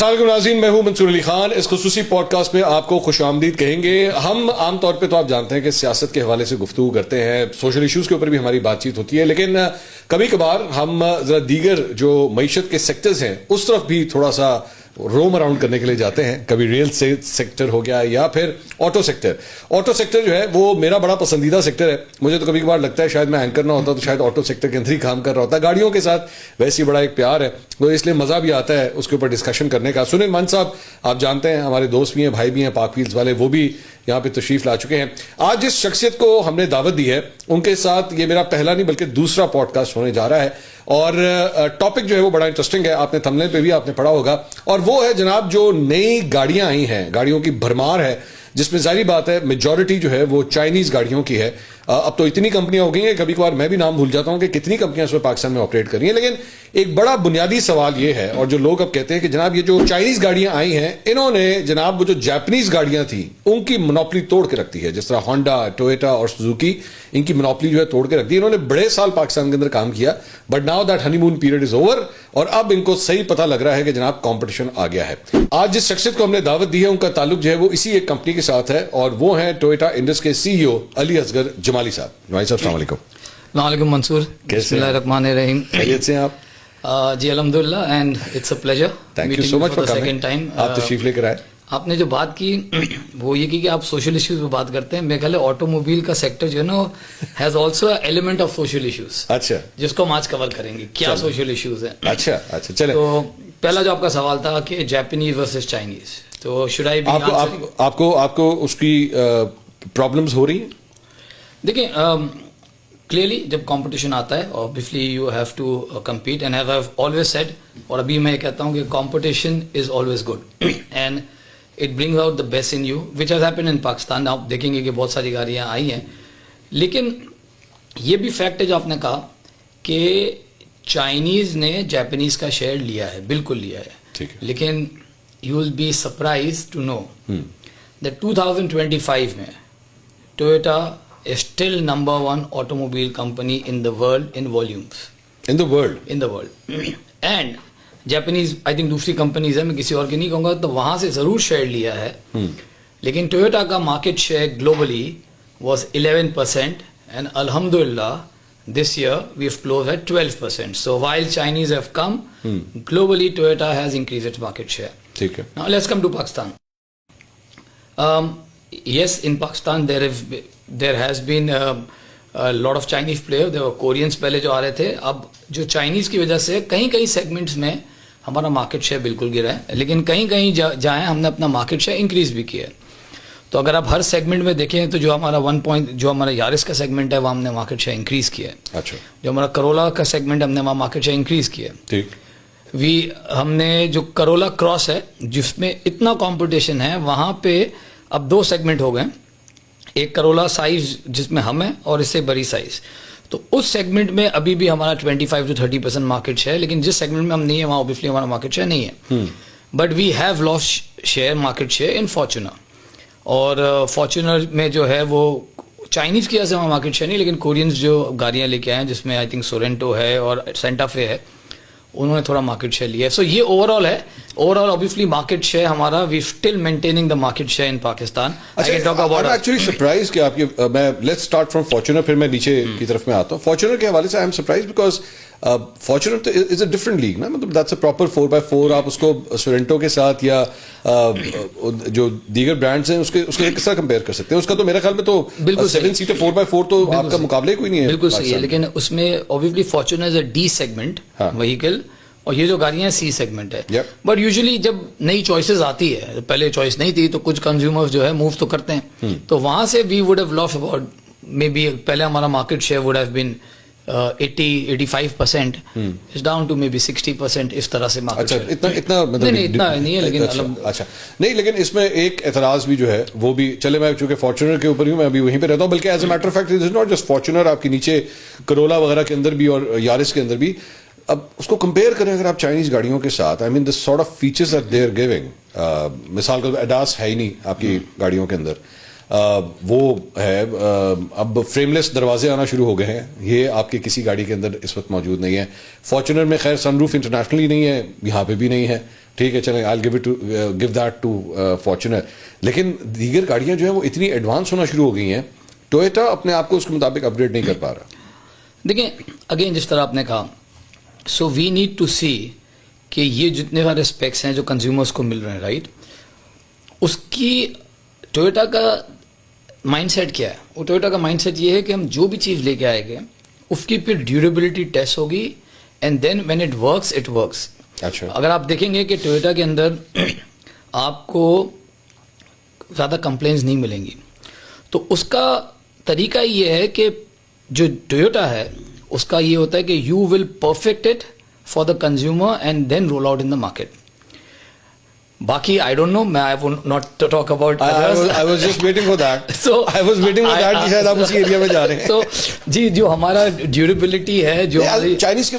السلام ناظرین، میں ہوں منصور علی خان. اس خصوصی پوڈ کاسٹ میں آپ کو خوش آمدید کہیں گے. ہم عام طور پہ تو آپ جانتے ہیں کہ سیاست کے حوالے سے گفتگو کرتے ہیں, سوشل ایشوز کے اوپر بھی ہماری بات چیت ہوتی ہے, لیکن کبھی کبھار ہم ذرا دیگر جو معیشت کے سیکٹرز ہیں اس طرف بھی تھوڑا سا روم اراؤنڈ کرنے کے لیے جاتے ہیں. کبھی ریل سیکٹر ہو گیا یا پھر آٹو سیکٹر. آٹو سیکٹر جو ہے وہ میرا بڑا پسندیدہ سیکٹر ہے. مجھے تو کبھی کبھار لگتا ہے شاید میں اینکر نہ ہوتا تو شاید آٹو سیکٹر کے اندر ہی کام کر رہا ہوتا. گاڑیوں کے ساتھ ویسے ہی بڑا ایک پیار ہے, تو اس لیے مزہ بھی آتا ہے اس کے اوپر ڈسکشن کرنے کا. سنیل مان صاحب آپ جانتے ہیں, ہمارے دوست بھی ہیں, بھائی بھی ہیں, پاک ویلز والے, وہ بھی یہاں پہ تشریف لا چکے ہیں. آج جس شخصیت کو ہم نے دعوت دی ہے ان کے ساتھ یہ میرا پہلا نہیں بلکہ دوسرا پوڈ کاسٹ ہونے جا رہا ہے, اور ٹاپک جو ہے وہ بڑا انٹرسٹنگ ہے. آپ نے تھمبنیل پہ بھی آپ نے پڑھا ہوگا, اور وہ ہے جناب جو نئی گاڑیاں آئی ہیں, گاڑیوں کی بھرمار ہے, جس میں ظاہری بات ہے میجورٹی جو ہے وہ چائنیز گاڑیوں کی ہے. اب تو اتنی کمپنیاں ہو گئی ہیں, کبھی کبھار میں بھی نام بھول جاتا ہوں کہ کتنی کمپنیاں اس میں پاکستان میں آپریٹ کر رہی ہیں. لیکن ایک بڑا بنیادی سوال یہ ہے, اور جو لوگ اب کہتے ہیں کہ جناب یہ جو چائنیز گاڑیاں آئی ہیں انہوں نے جناب وہ جو جاپنیز گاڑیاں تھیں ان کی منوپلی توڑ کے رکھ دی ہے. جس طرح ہونڈا, ٹویوٹا اور سوزوکی, ان کی منوپلی جو ہے توڑ کے رکھ دی. انہوں نے بڑے سال پاکستان کے اندر کام کیا, but now that honey moon period is over, اور اب ان کو صحیح پتہ لگ رہا ہے کہ جناب کمپٹیشن آ گیا ہے. آج جس شخصیت کو ہم نے دعوت دی ہے ان کا تعلق جو ہے وہ اسی ایک کمپنی کے ساتھ ہے, اور وہ ہیں ٹویوٹا انڈس کے سی ای او علی اصغر جمالی صاحب. جمالی صاحب السلام علیکم. السلام علیکم منصور, بسم اللہ الرحمن الرحیم. خیریت سے ہیں آپ؟ جی الحمدللہ, and it's a pleasure. Thank you so much for coming. آپ تشریف لے کر آئے. آپ نے جو بات کی وہ یہ کی کہ آپ سوشل ایشوز پہ بات کرتے ہیں. میرے خیال ہے آٹو موبائل کا سیکٹر جو ہے نا has also element of social issues. اچھا, جس کو ہم آج کور کریں گے, کیا سوشل ایشوز ہیں. اچھا اچھا چلیں. تو پہلا جو آپ کا سوال تھا کہ جاپنیز ورسز چائنیز, تو شوڈ آئی بی آپ کو اس کی پرابلمز ہو رہی ہیں؟ دیکھیں کلیئرلی جب کمپٹیشن آتا ہے obviously you have to compete, and as I've always said, اور ابھی میں یہ کہتا ہوں کہ competition is always good and it brings out the best in you, which has happened in Pakistan. آپ دیکھیں گے کہ بہت ساری گاڑیاں آئی ہیں, لیکن یہ بھی فیکٹ ہے جو آپ نے کہا کہ چائنیز نے جاپنیز کا شیئر لیا ہے, بالکل لیا ہے, لیکن you will be surprised to know that 2025 میں Toyota is still number one automobile company in the world in volumes. In the world? In the world. And Japanese I think دوسری companies ہیں, میں کسی اور کی نہیں کہوں گا, تو وہاں سے ضرور شیئر لیا ہے, لیکن ٹویوٹا کا market share globally was 11%, and alhamdulillah this year we have closed at 12%. So while Chinese have come, globally Toyota has increased its market share. ٹھیک ہے. Now let's come to Pakistan. Yes, in Pakistan there has been a lot of Chinese players. There were Koreans پہلے جو آ رہے تھے. اب جو Chinese کی وجہ سے کئی سیگمنٹس میں ہمارا مارکیٹ شیئر بالکل گرا ہے, لیکن کہیں جائیں ہم نے اپنا مارکیٹ شیئر انکریز بھی کیا ہے. تو اگر آپ ہر سیگمنٹ میں دیکھیں تو جو ہمارا جو ہمارا یارس کا سیگمنٹ ہے وہ ہم نے مارکیٹ شیئر انکریز کیا ہے. اچھا. جو ہمارا کرولا کا سیگمنٹ ہم نے وہاں مارکیٹ شیئر انکریز کیا ہے. ٹھیک. ہم نے جو کرولا کراس ہے جس میں اتنا کمپٹیشن ہے, وہاں پہ اب 2 سیگمنٹ ہو گئے, ایک کرولا سائز جس میں ہم ہیں اور اس سے بڑی سائز. تو اس سیگمنٹ میں ابھی بھی ہمارا 25 to 30% مارکیٹ شیئر ہے, لیکن جس سیگمنٹ میں ہم نہیں ہیں وہاں اوبیسلی ہمارا مارکیٹ شیئر نہیں ہے. But we have lost share, market share in Fortuner, اور فارچونر میں جو ہے وہ چائنیز کی وجہ سے ہمارا مارکیٹ شیئر نہیں, لیکن کورینز جو گاڑیاں لے کے آئے ہیں جس میں آئی تھنک سورینٹو ہے اور سینٹا فے ہے, انہوں نے تھوڑا مارکیٹ شیئر لیا ہے. سو یہ اوور آل ہے. Over all obviously market share ہمارا we still maintaining the market share in Pakistan. Actually surprise کہ آپ کی, میں لیٹس اسٹارٹ فرام فارچونر, پھر میں نیچے کی طرف میں آتا ہوں. فارچونر کے حوالے سے I am surprise because Fortuner is a different league نا, مطلب دیٹس اے پراپر 4x4. آپ اس کو سورینٹو کے ساتھ یا جو دیگر برانڈس ہیں اس کے کس طرح کمپیئر کر سکتے ہیں؟ اس کا تو میرے خیال میں تو بالکل 7 سیٹر 4x4 تو آپ کا مقابلے کوئی نہیں ہے. بالکل صحیح ہے, لیکن اس میں obviously فارچونر از اے ڈی سیگمنٹ وہیکل, اور یہ جو گاڑیاں سی سیگمنٹ ہے. بٹ یوزلی جب نئی چوائسیز آتی ہے, پہلے چوائس نہیں تھی تو کچھ کنزیومرز جو ہے موو تو کرتے ہیں, تو وہاں سے we would have lost about maybe, پہلے ہمارا market share would have been 80-85%, it's down to maybe 60%. اس طرح سے مارکیٹ شیئر اتنا نہیں ہے, لیکن اچھا نہیں, لیکن اس میں ایک اعتراض بھی جو ہے وہ بھی چلے, میں چونکہ فارچونر کے اوپر ہوں, میں ابھی وہیں پہ رہتا ہوں, بلکہ as a matter of fact it is not just Fortuner, آپ کے نیچے کرولا وغیرہ کے اندر بھی اور یارس کے اندر بھی. اب اس کو کمپیئر کریں اگر آپ چائنیز گاڑیوں کے ساتھ, I mean the sort of features that they are giving, مثال کا ایڈاس ہے ہی نہیں آپ کی گاڑیوں کے اندر, وہ ہے. اب فریم لیس دروازے آنا شروع ہو گئے ہیں, یہ آپ کے کسی گاڑی کے اندر اس وقت موجود نہیں ہے. فارچونر میں خیر سن روف انٹرنیشنلی نہیں ہے, یہاں پہ بھی نہیں ہے, ٹھیک ہے چلیں I'll give that to Fortuner. لیکن دیگر گاڑیاں جو ہیں وہ اتنی ایڈوانس ہونا شروع ہو گئی ہیں, ٹویوٹا اپنے آپ کو اس کے مطابق اپ گریڈ نہیں کر پا رہا. دیکھیں اگین جس طرح آپ نے کہا, سو وی نیڈ ٹو سی کہ یہ جتنے سارے اسپیکس ہیں جو کنزیومرس کو مل رہے ہیں, رائٹ, اس کی ٹویوٹا کا مائنڈ سیٹ کیا ہے؟ وہ ٹویوٹا کا مائنڈ سیٹ یہ ہے کہ ہم جو بھی چیز لے کے آئے گے اس کی پھر ڈیوریبلٹی ٹیسٹ ہوگی, and then when it works. اچھا, اگر آپ دیکھیں گے کہ ٹویوٹا کے اندر آپ کو زیادہ کمپلینس نہیں ملیں گی, تو اس کا طریقہ یہ ہے کہ جو ٹویوٹا ہے اس کا یہ ہوتا ہے کہ you will perfect it for the consumer and then roll out in the market. باقی آئی ڈونٹ نو, میں I will not talk about. I was just waiting for that. I was waiting for that کہ شاید آپ اسی area میں جا رہے ہیں. تو جی جو ہمارا ڈیوریبلٹی ہے جو چائنیز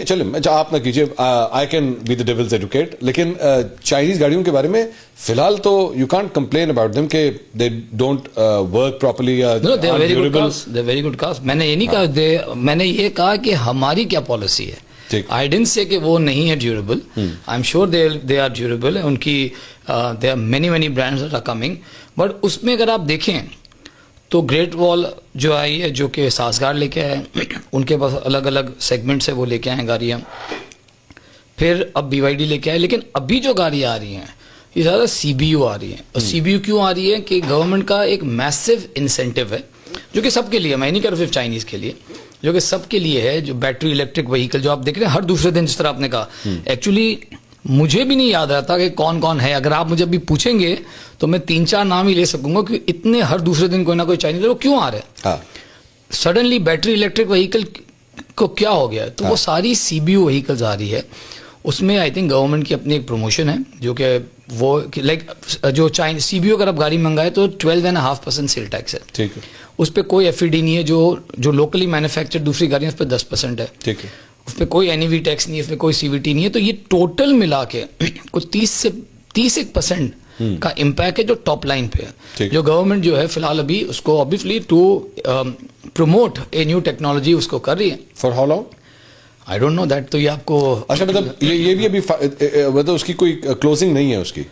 چلیں آپ نہ کیجیے, I can be the devil's advocate, لیکن چائنیز گاڑیوں کے بارے میں فی الحال تو you can't complain about them کہ they don't work properly. No, they are very good cars. They are very good cars. میں نے یہ نہیں کہا, میں نے یہ کہا کہ ہماری کیا پالیسی ہے. I didn't say کہ وہ نہیں ہے durable. I'm sure they are durable. ان کی there are many brands that are coming. But اس میں اگر آپ دیکھیں تو گریٹ وال جو آئی ہے جو کہ سازگار لے کے آئے, ان کے پاس الگ الگ سیگمنٹ سے وہ لے کے آئے گاڑیاں. پھر اب BYD لے کے آئے, لیکن ابھی جو گاڑیاں آ رہی ہیں یہ زیادہ CBU آ رہی ہیں. اور CBU کیوں آ رہی ہے کہ گورنمنٹ کا ایک میسو انسینٹیو ہے جو کہ سب کے لیے, میں نہیں کہہ رہا صرف چائنیز کے لیے, جو کہ سب کے لیے ہے, جو بیٹری الیکٹرک وہیکل جو آپ دیکھ رہے ہیں ہر دوسرے دن, جس طرح آپ نے کہا. ایکچولی مجھے بھی نہیں یاد رہتا کہ کون کون ہے. اگر آپ مجھے ابھی پوچھیں گے تو میں 3-4 نام ہی لے سکوں گا کہ اتنے ہر دوسرے دن کوئی نہ کوئی چائنیز وہ کیوں آ رہے ہیں. سڈنلی بیٹری الیکٹرک وہیکل کو کیا ہو گیا, تو وہ ساری CBU وہیکلز آ رہی ہے. اس میں آئی تھنک گورنمنٹ کی اپنی ایک پروموشن ہے جو کہ وہ لائک جو CBU اگر آپ گاڑی منگائے تو 12.5% سیل ٹیکس ہے. ٹھیک ہے, اس پہ کوئی FED نہیں ہے. جو لوکلی مینوفیکچر دوسری گاڑیاں اس پہ 10% ہے. ٹھیک ہے, اس پہ کوئی NEV ٹیکس نہیں ہے, اس پہ کوئی CVT نہیں ہے. تو یہ ٹوٹل ملا کے کچھ 30% کا امپیکٹ ہے جو ٹاپ لائن پہ ہے, جو گورنمنٹ جو ہے فی الحال ابھی اس کو obviously to promote a new technology اس کو کر رہی ہے. For how long I don't know that. تو یہ آپ کو اچھا مطلب یہ بھی ابھی مطلب اس کی کوئی کلوزنگ نہیں ہے اس کی.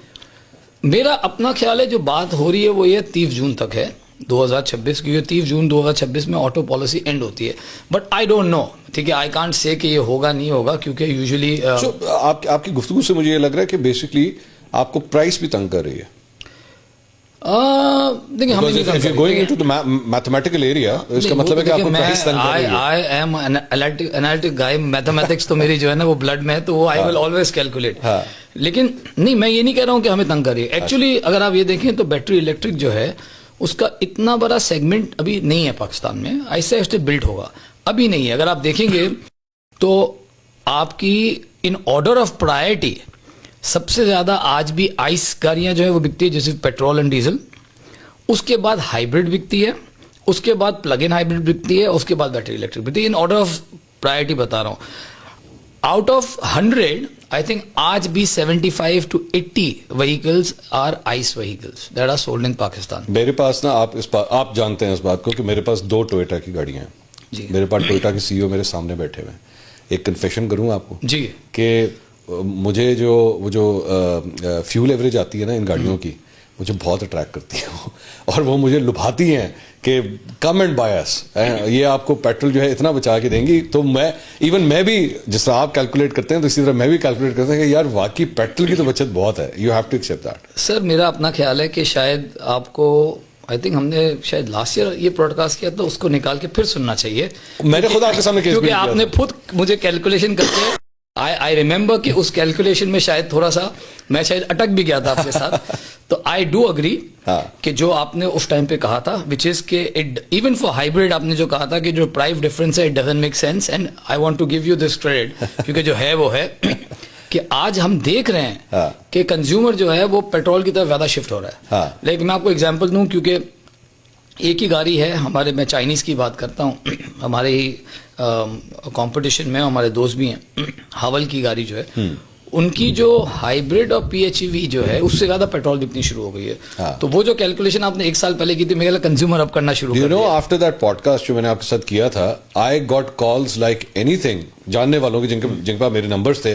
میرا اپنا خیال ہے جو بات ہو رہی ہے وہ یہ 30 جون تک ہے 2026 کی. 30 جون 2026 میں آٹو پالیسی اینڈ ہوتی ہے. بٹ آئی ڈونٹ نو, ٹھیک ہے, آئی کانٹ سے کہ یہ ہوگا نہیں ہوگا, کیونکہ یوزلی آپ کی گفتگو سے مجھے یہ لگ رہا ہے کہ بیسکلی آپ کو پرائس بھی تنگ کر رہی ہے. دیکھیں ہم going into the mathematical area, اس کا مطلب ہے کہ آپ کو پرائس تنگ کر رہی ہے. I am analytic guy, mathematics تو میری جو ہے نا وہ بلڈ میں ہے, تو وہ آئی ول آلویز کیلکولیٹ. لیکن نہیں, میں یہ نہیں کہہ رہا ہوں کہ ہمیں تنگ کر رہی ہے. ایکچولی اگر آپ یہ دیکھیں تو بیٹری الیکٹرک جو ہے اس کا اتنا بڑا سیگمنٹ ابھی نہیں ہے پاکستان میں. ایسے ایسے بلڈ ہوگا, ابھی نہیں ہے. اگر آپ دیکھیں گے تو آپ کی ان آرڈر آف پرائرٹی سب سے زیادہ آج بھی آئس گاڑیاں جو ہے وہ بکتی ہے, جیسے پیٹرول اینڈ ڈیزل. اس کے بعد ہائیبرڈ بکتی ہے, اس کے بعد پلگ ان ہائیبرڈ بکتی ہے, اس کے بعد بیٹری الیکٹرک بکتی ہے. ان آرڈر آف پرائرٹی بتا رہا ہوں. آؤٹ آف 100 آئی تھنک آج بھی 75 to 80 vehicles are ICE vehicles that are sold in Pakistan. میرے پاس نا آپ جانتے ہیں اس بات کو کہ میرے پاس 2 ٹویوٹا کی گاڑیاں ہیں. جی, میرے پاس ٹویوٹا کے CEO میرے سامنے بیٹھے ہوئے ہیں. ایک کنفیشن کروں آپ کو جی کہ مجھے جو فیول ایوریج آتی ہے نا ان گاڑیوں کی, مجھے بہت اٹریکٹ کرتی ہیں اور وہ مجھے لبھاتی ہیں کہ کم اینڈ بائی اس, یہ آپ کو پیٹرول جو ہے اتنا بچا کے دیں گی. تو میں بھی جس طرح آپ کیلکولیٹ کرتے ہیں تو اسی طرح میں بھی کیلکولیٹ کرتا ہوں کہ یار واقعی پیٹرول کی تو بچت بہت ہے. You have to accept that. Sir میرا اپنا خیال ہے کہ شاید آپ کو آئی تھنک ہم نے شاید لاسٹ ایئر یہ پوڈ کاسٹ کیا تو اس کو نکال کے پھر سننا چاہیے. میں نے خود آپ کے سامنے کیونکہ آپ نے خود مجھے کیلکولیشن کر کے آئی ریمبر کہ اس کیلکولیشن میں شاید تھوڑا سا میں شاید اٹک بھی گیا تھا آپ کے ساتھ. تو آئی ڈو اگری کہ جو آپ نے اس ٹائم پہ کہا تھا وچ از کہ ایون فار ہائیبرڈ آپ نے جو کہا تھا کہ جو پرائس ڈفرینس ہے it doesn't make sense, and I want to give you this credit کیونکہ جو ہے وہ ہے کہ آج ہم دیکھ رہے ہیں کہ کنزیومر جو ہے وہ پیٹرول کی طرف زیادہ شفٹ ہو رہا ہے. لیکن میں آپ کو ایگزامپل دوں, کیونکہ ایک ہی گاڑی ہے ہمارے, میں چائنیز کی بات کرتا ہوں, ہمارے ہی کمپٹیشن میں ہمارے دوست بھی ہیں, ہاول کی گاڑی جو ہے ان کی جو ہائیبرڈ اور PHEV جو ہے اس سے زیادہ پیٹرول بکنی شروع ہو گئی ہے. تو وہ جو کیلکولیشن آپ نے 1 سال پہلے کی تھی میرا کنزیومر اب کرنا شروع کر دیا. آفٹر دیٹ پوڈ کاسٹ جو میں نے آپ کے ساتھ کیا تھا, I got calls like any thing, جاننے والوں کے جن کے پاس میرے نمبرس تھے,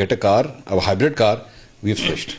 get a car, a hybrid car, we've switched.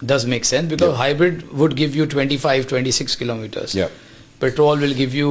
does make sense because hybrid would give you 25-26 kilometers. Petrol will give you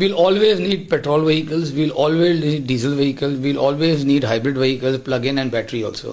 We'll always need petrol vehicles, we'll always need diesel vehicles, we'll always need hybrid vehicles, plug-in and battery also.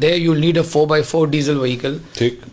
there you'll need a 4x4 diesel vehicle.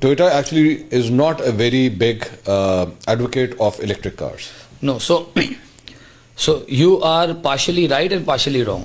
Toyota actually is not a very big advocate of electric cars. No, so you are partially right and partially wrong.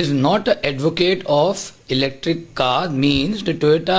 is not an advocate of electric car, means the Toyota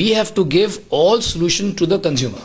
we have to give all solution to the consumer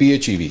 PHEV.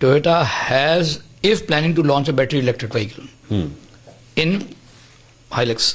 Toyota is planning to launch a battery electric vehicle in Hilux.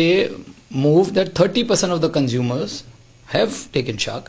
a move that 30% of the consumers have taken Shark.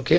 Okay.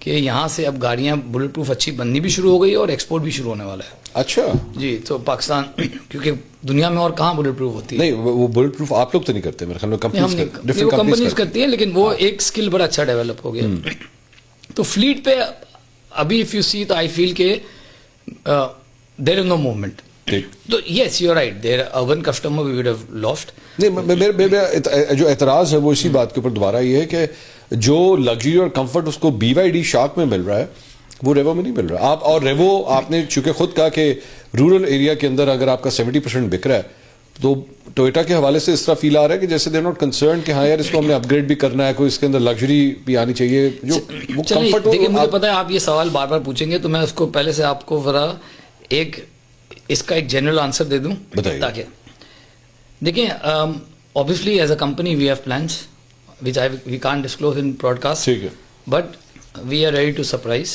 کہ یہاں سے اب گاڑیاں Bullet proof اچھی بننی بھی شروع ہو گئی اور ایکسپورٹ بھی شروع ہونے والا ہے. اچھا جی, تو پاکستان کیونکہ دنیا میں اور کہاں بلٹ پروف ہوتی ہے. نہیں, وہ بلٹ پروف آپ لوگ تو نہیں کرتے میرے خیال میں, کمپنیز کرتی ہیں, لیکن وہ ایک اسکل بڑا اچھا ڈیولپ ہو گیا. تو فلیٹ پہ ابھی اف یو سی تو آئی فیل کہ دیر از نو موومنٹ. تو yes you are right, there urban customer we would have lost. نہیں, میرا جو اعتراض ہے وہ اسی بات کے اوپر دوبارہ یہ ہے کہ جو لگژری اور کمفرٹ اس کو بی وائی ڈی شارک میں مل رہا ہے وہ ریوو میں نہیں مل رہا. آپ اور ریوو آپ نے چونکہ خود کہا کہ رورل ایریا کے اندر اگر آپ کا 70% بک رہا ہے تو ٹویوٹا کے حوالے سے اس طرح فیل آ رہا ہے کہ جیسے دے ناٹ کنسرن کہ ہاں یار اس کو ہم نے اپ گریڈ بھی کرنا ہے, کوئی اس کے اندر لگژری بھی آنی چاہیے جو وہ کمفرٹ. دیکھیں مجھے پتا ہے آپ یہ سوال بار بار پوچھیں گے تو میں اس کو پہلے سے آپ کو ذرا ایک اس کا ایک جنرل آنسر دے دوں تاکہ دیکھیں obviously as a company we have plans which we can't disclose in broadcast, but we are ready to surprise.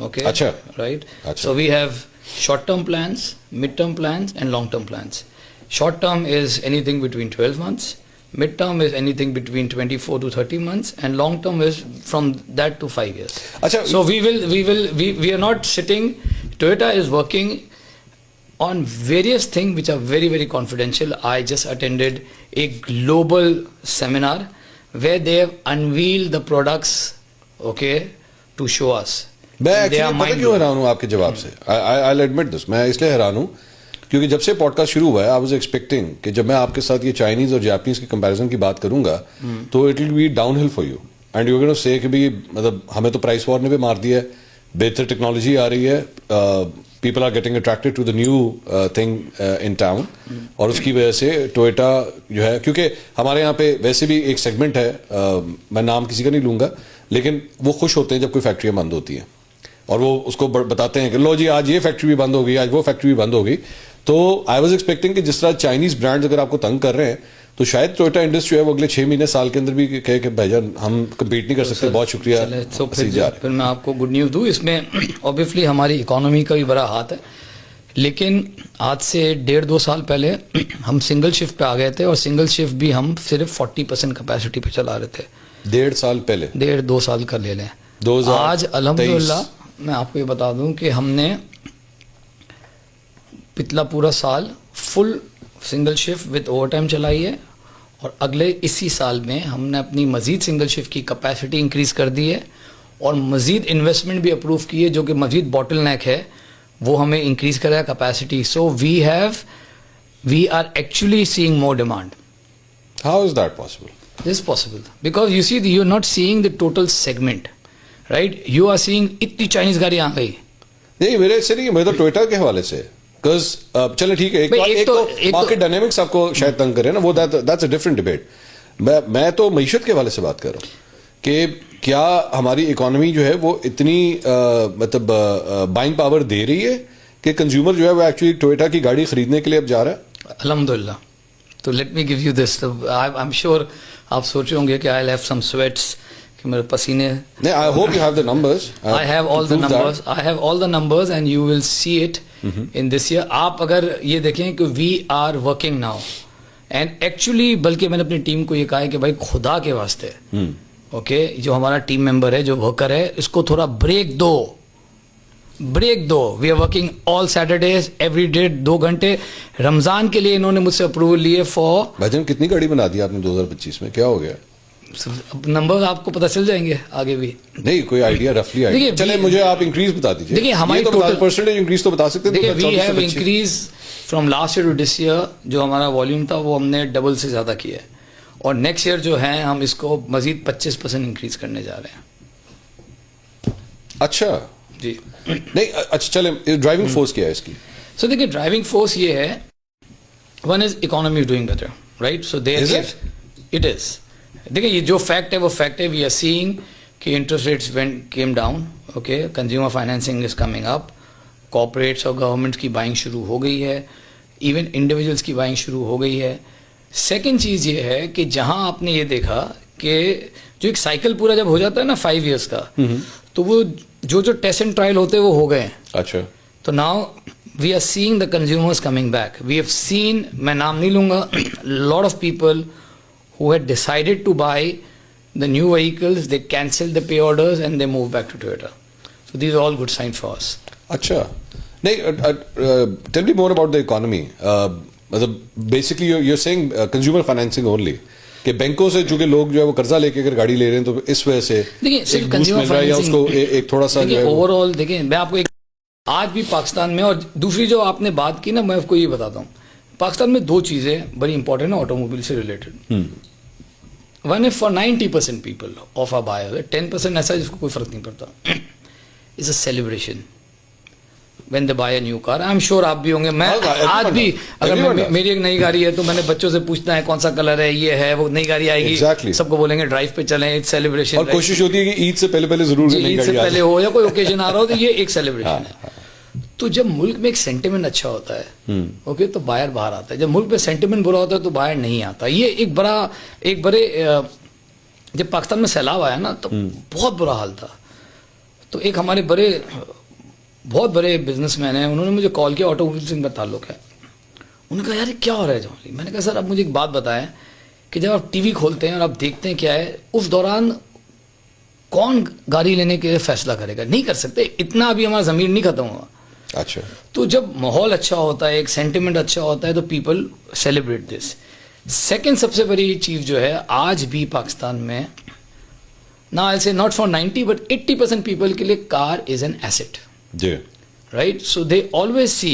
Okay, Achha. Right. Achha. So we have short term plans, mid term plans and long term plans. Short term is anything between 12 months, mid term is anything between 24 to 30 months and long term is from that to 5 years. Achha. So we are not sitting. Toyota is working on various things which are very, very confidential. I just attended a global seminar where they have unveiled the products, okay, to show us. میں actually پتہ کیوں حیران ہوں آپ کے جواب سے, I'll admit this, میں اس لیے حیران ہوں کیونکہ جب سے پوڈ کاسٹ شروع ہوا ہے I was expecting کہ جب میں آپ کے ساتھ یہ چائنیز اور جاپنیز کی کمپیریزن کی بات کروں گا تو اٹ ول بی ڈاؤن ہل for you and you gonna سے کہ بھی مطلب ہمیں تو پرائس وار نے بھی مار دیا ہے, بہتر ٹیکنالوجی آ رہی ہے, people are getting attracted to the new thing in town, اور اس کی وجہ سے ٹویوٹا جو ہے, کیونکہ ہمارے یہاں پہ ویسے بھی ایک سیگمنٹ ہے, میں نام کسی کا نہیں لوں گا, لیکن وہ خوش ہوتے ہیں جب کوئی فیکٹریاں بند ہوتی ہیں اور وہ اس کو بتاتے ہیں کہ لو جی آج یہ فیکٹری بھی بند ہو گئی, آج وہ فیکٹری بھی بند ہو گئی. تو آئی واز ایکسپیکٹنگ کہ جس طرح چائنیز برانڈز اگر آپ کو تنگ کر رہے ہیں تو شاید ٹویوٹا انڈسٹری ہے وہ اگلے 6 مہینے سال کے اندر بھی کہے کہ بھائی جان ہم کمپیٹ نہیں کر سکتے, بہت شکریہ. پھر میں آپ کو گڈ نیوز دوں, اس میں اوبیسلی ہماری اکانومی کا بھی بڑا ہاتھ ہے, لیکن آج سے 1.5-2 سال پہلے ہم سنگل شفٹ پہ آ گئے تھے اور سنگل شفٹ بھی ہم صرف 40% کیپیسٹی پہ چلا رہے تھے. 1.5 سال پہلے, 1.5-2 سال کر لے لیں. آج الحمدللہ میں آپ کو یہ بتا دوں کہ ہم نے پچھلا پورا سال full single shift with over time چلائی ہے, اور اگلے اسی سال میں ہم نے اپنی مزید سنگل شفٹ کی کیپیسٹی انکریز کر دی ہے اور مزید انویسٹمنٹ بھی اپروو کی ہے جو کہ مزید باٹل نیک ہے, وہ ہمیں انکریز کرا ہے capacity. So we are actually seeing more demand. How is that possible? This is possible because you see you are not seeing the total segment, right? You are seeing اتنی Chinese گاڑی آ گئی. نہیں میرے سے نہیں, میں تو ٹویوٹا کے حوالے سے, بیکاز چلے ٹھیک ہے ایک تو مارکیٹ ڈائنامکس آپ کو شاید تنگ کرے نا, وہ دیٹس اے ڈفرنٹ ڈبیٹ. میں تو معیشت کے حوالے سے بات کر رہا ہوں کہ کیا ہماری اکانومی جو ہے وہ اتنی مطلب بائنگ پاور دے رہی ہے کہ کنزیومر جو ہے وہ ایکچولی ٹویوٹا کی گاڑی خریدنے کے لیے اب جا رہا ہے. الحمدللہ. تو let me give you this, I am sure آپ سوچ رہے ہوں گے کہ آئی ہیو سم سویٹس کہ میرے پسینے. نہیں, I hope you have the numbers. I have all the numbers and you will see it in this year. آپ اگر یہ دیکھیں کہ we are working now and actually, بلکہ میں نے اپنی ٹیم کو یہ کہا ہے کہ بھائی خدا کے واسطے اوکے جو ہمارا ٹیم ممبر ہے جو ورکر ہے اس کو تھوڑا بریک دو. We are working all Saturdays every day 2 گھنٹے. رمضان کے لیے انہوں نے مجھ سے اپروول لیے فار. بھجن کتنی گاڑی بنا دی آپ نے 2025 میں, کیا ہو گیا؟ نمبر آپ کو پتہ چل جائیں گے آگے بھی. نہیں کوئی آئیڈیا رفلی آئیڈیا, چلے مجھے آپ انکریز بتا دیجیے. دیکھیے ہماری پرسنٹیج انکریز تو بتا سکتے ہیں. دیکھیے we have increase from last year to this year. جو ہمارا والیوم تھا وہ ہم نے ڈبل سے زیادہ کیا ہے, اور نیکسٹ ایئر جو ہے ہم اس کو مزید 25% انکریز کرنے جا رہے ہیں. اچھا جی. نہیں اچھا چلیں, ڈرائیونگ فورس کیا ہے اس کی؟ سو دیکھیے ڈرائیونگ فورس یہ ہے, one is economy doing better, right. So there it is. دیکھیں یہ جو فیکٹ ہے وہ فیکٹ ہے. وی آر سیئنگ کہ interest rates came down, okay, consumer financing is coming up, corporates اور گورنمنٹ کی بائنگ شروع ہو گئی ہے, ایون انڈیویجولس کی بائنگ شروع ہو گئی ہے. سیکنڈ چیز یہ ہے کہ جہاں آپ نے یہ دیکھا کہ جو ایک سائیکل پورا جب ہو جاتا ہے نا 5 ایئرس کا, تو وہ جو ٹیسٹ اینڈ ٹرائل ہوتے ہیں وہ ہو گئے ہیں. اچھا. تو now we are seeing the consumers coming back. We have seen, میں نام نہیں لوں گا, lot of people who had decided to buy the new vehicles, they cancel the pay orders and they move back to Toyota. So these are all good signs for us. اچھا نہیں, tell me more about the economy. مطلب basically you seeing consumer financing only, کہ بینکوں سے چونکہ لوگ جو ہے وہ قرضہ لے کے اگر گاڑی لے رہے ہیں تو اس وجہ سے دیکھیں صرف کنزیومر فائنینسنگ ایک تھوڑا سا اوور آل. دیکھیں میں آپ کو آج بھی پاکستان میں, اور دوسری جو آپ نے بات کی نا, میں آپ کو یہ بتاتا ہوں, پاکستان میں دو چیزیں بڑی امپورٹنٹ ہیں آٹو موبائل سے ریلیٹڈ. ون ہے for 90% people of a buyer, 10% ایسا ہے جس کو کوئی فرق نہیں پڑتا, is a celebration when they buy a new car. I'm sure آپ بھی ہوں گے. میں آج بھی اگر میری ایک نئی گاڑی ہے تو میں نے بچوں سے پوچھنا ہے کون سا کلر ہے, یہ ہے, وہ نئی گاڑی آئے گی, سب کو بولیں گے ڈرائیو پہ چلیں, ایک سیلیبریشن. اور کوشش ہوتی ہے کہ عید سے پہلے ضرور عید سے پہلے ہو یا کوئی اوکیزن آ رہا ہو تو یہ ایک سیلیبریشن ہے. تو جب ملک میں ایک سینٹیمنٹ اچھا ہوتا ہے اوکے تو بائر باہر آتا ہے, جب ملک میں سینٹیمنٹ برا ہوتا ہے تو بائر نہیں آتا. یہ ایک بڑے جب پاکستان میں سیلاب آیا نا تو بہت برا حال تھا. تو ایک ہمارے بہت بڑے بزنس مین ہیں, انہوں نے مجھے کال کیا, آٹو موبائل سے ان کا تعلق ہے. انہوں نے کہا یار یہ کیا ہو رہا ہے جوہری. میں نے کہا سر اب مجھے ایک بات بتائیں کہ جب آپ ٹی وی کھولتے ہیں اور آپ دیکھتے ہیں کیا ہے, اس دوران کون گاڑی لینے کے فیصلہ کرے گا, نہیں کر سکتے, اتنا ابھی ہمارا ضمیر نہیں ختم ہوا. اچھا تو جب ماحول اچھا ہوتا ہے, ایک سینٹیمنٹ اچھا ہوتا ہے تو پیپل سیلیبریٹ دس. سیکنڈ سب سے بڑی چیز جو ہے آج بھی پاکستان میں نا, آئی سے ناٹ فار 90 بٹ 80% پیپل کے لیے کار از این ایسٹ. جی right. So they always see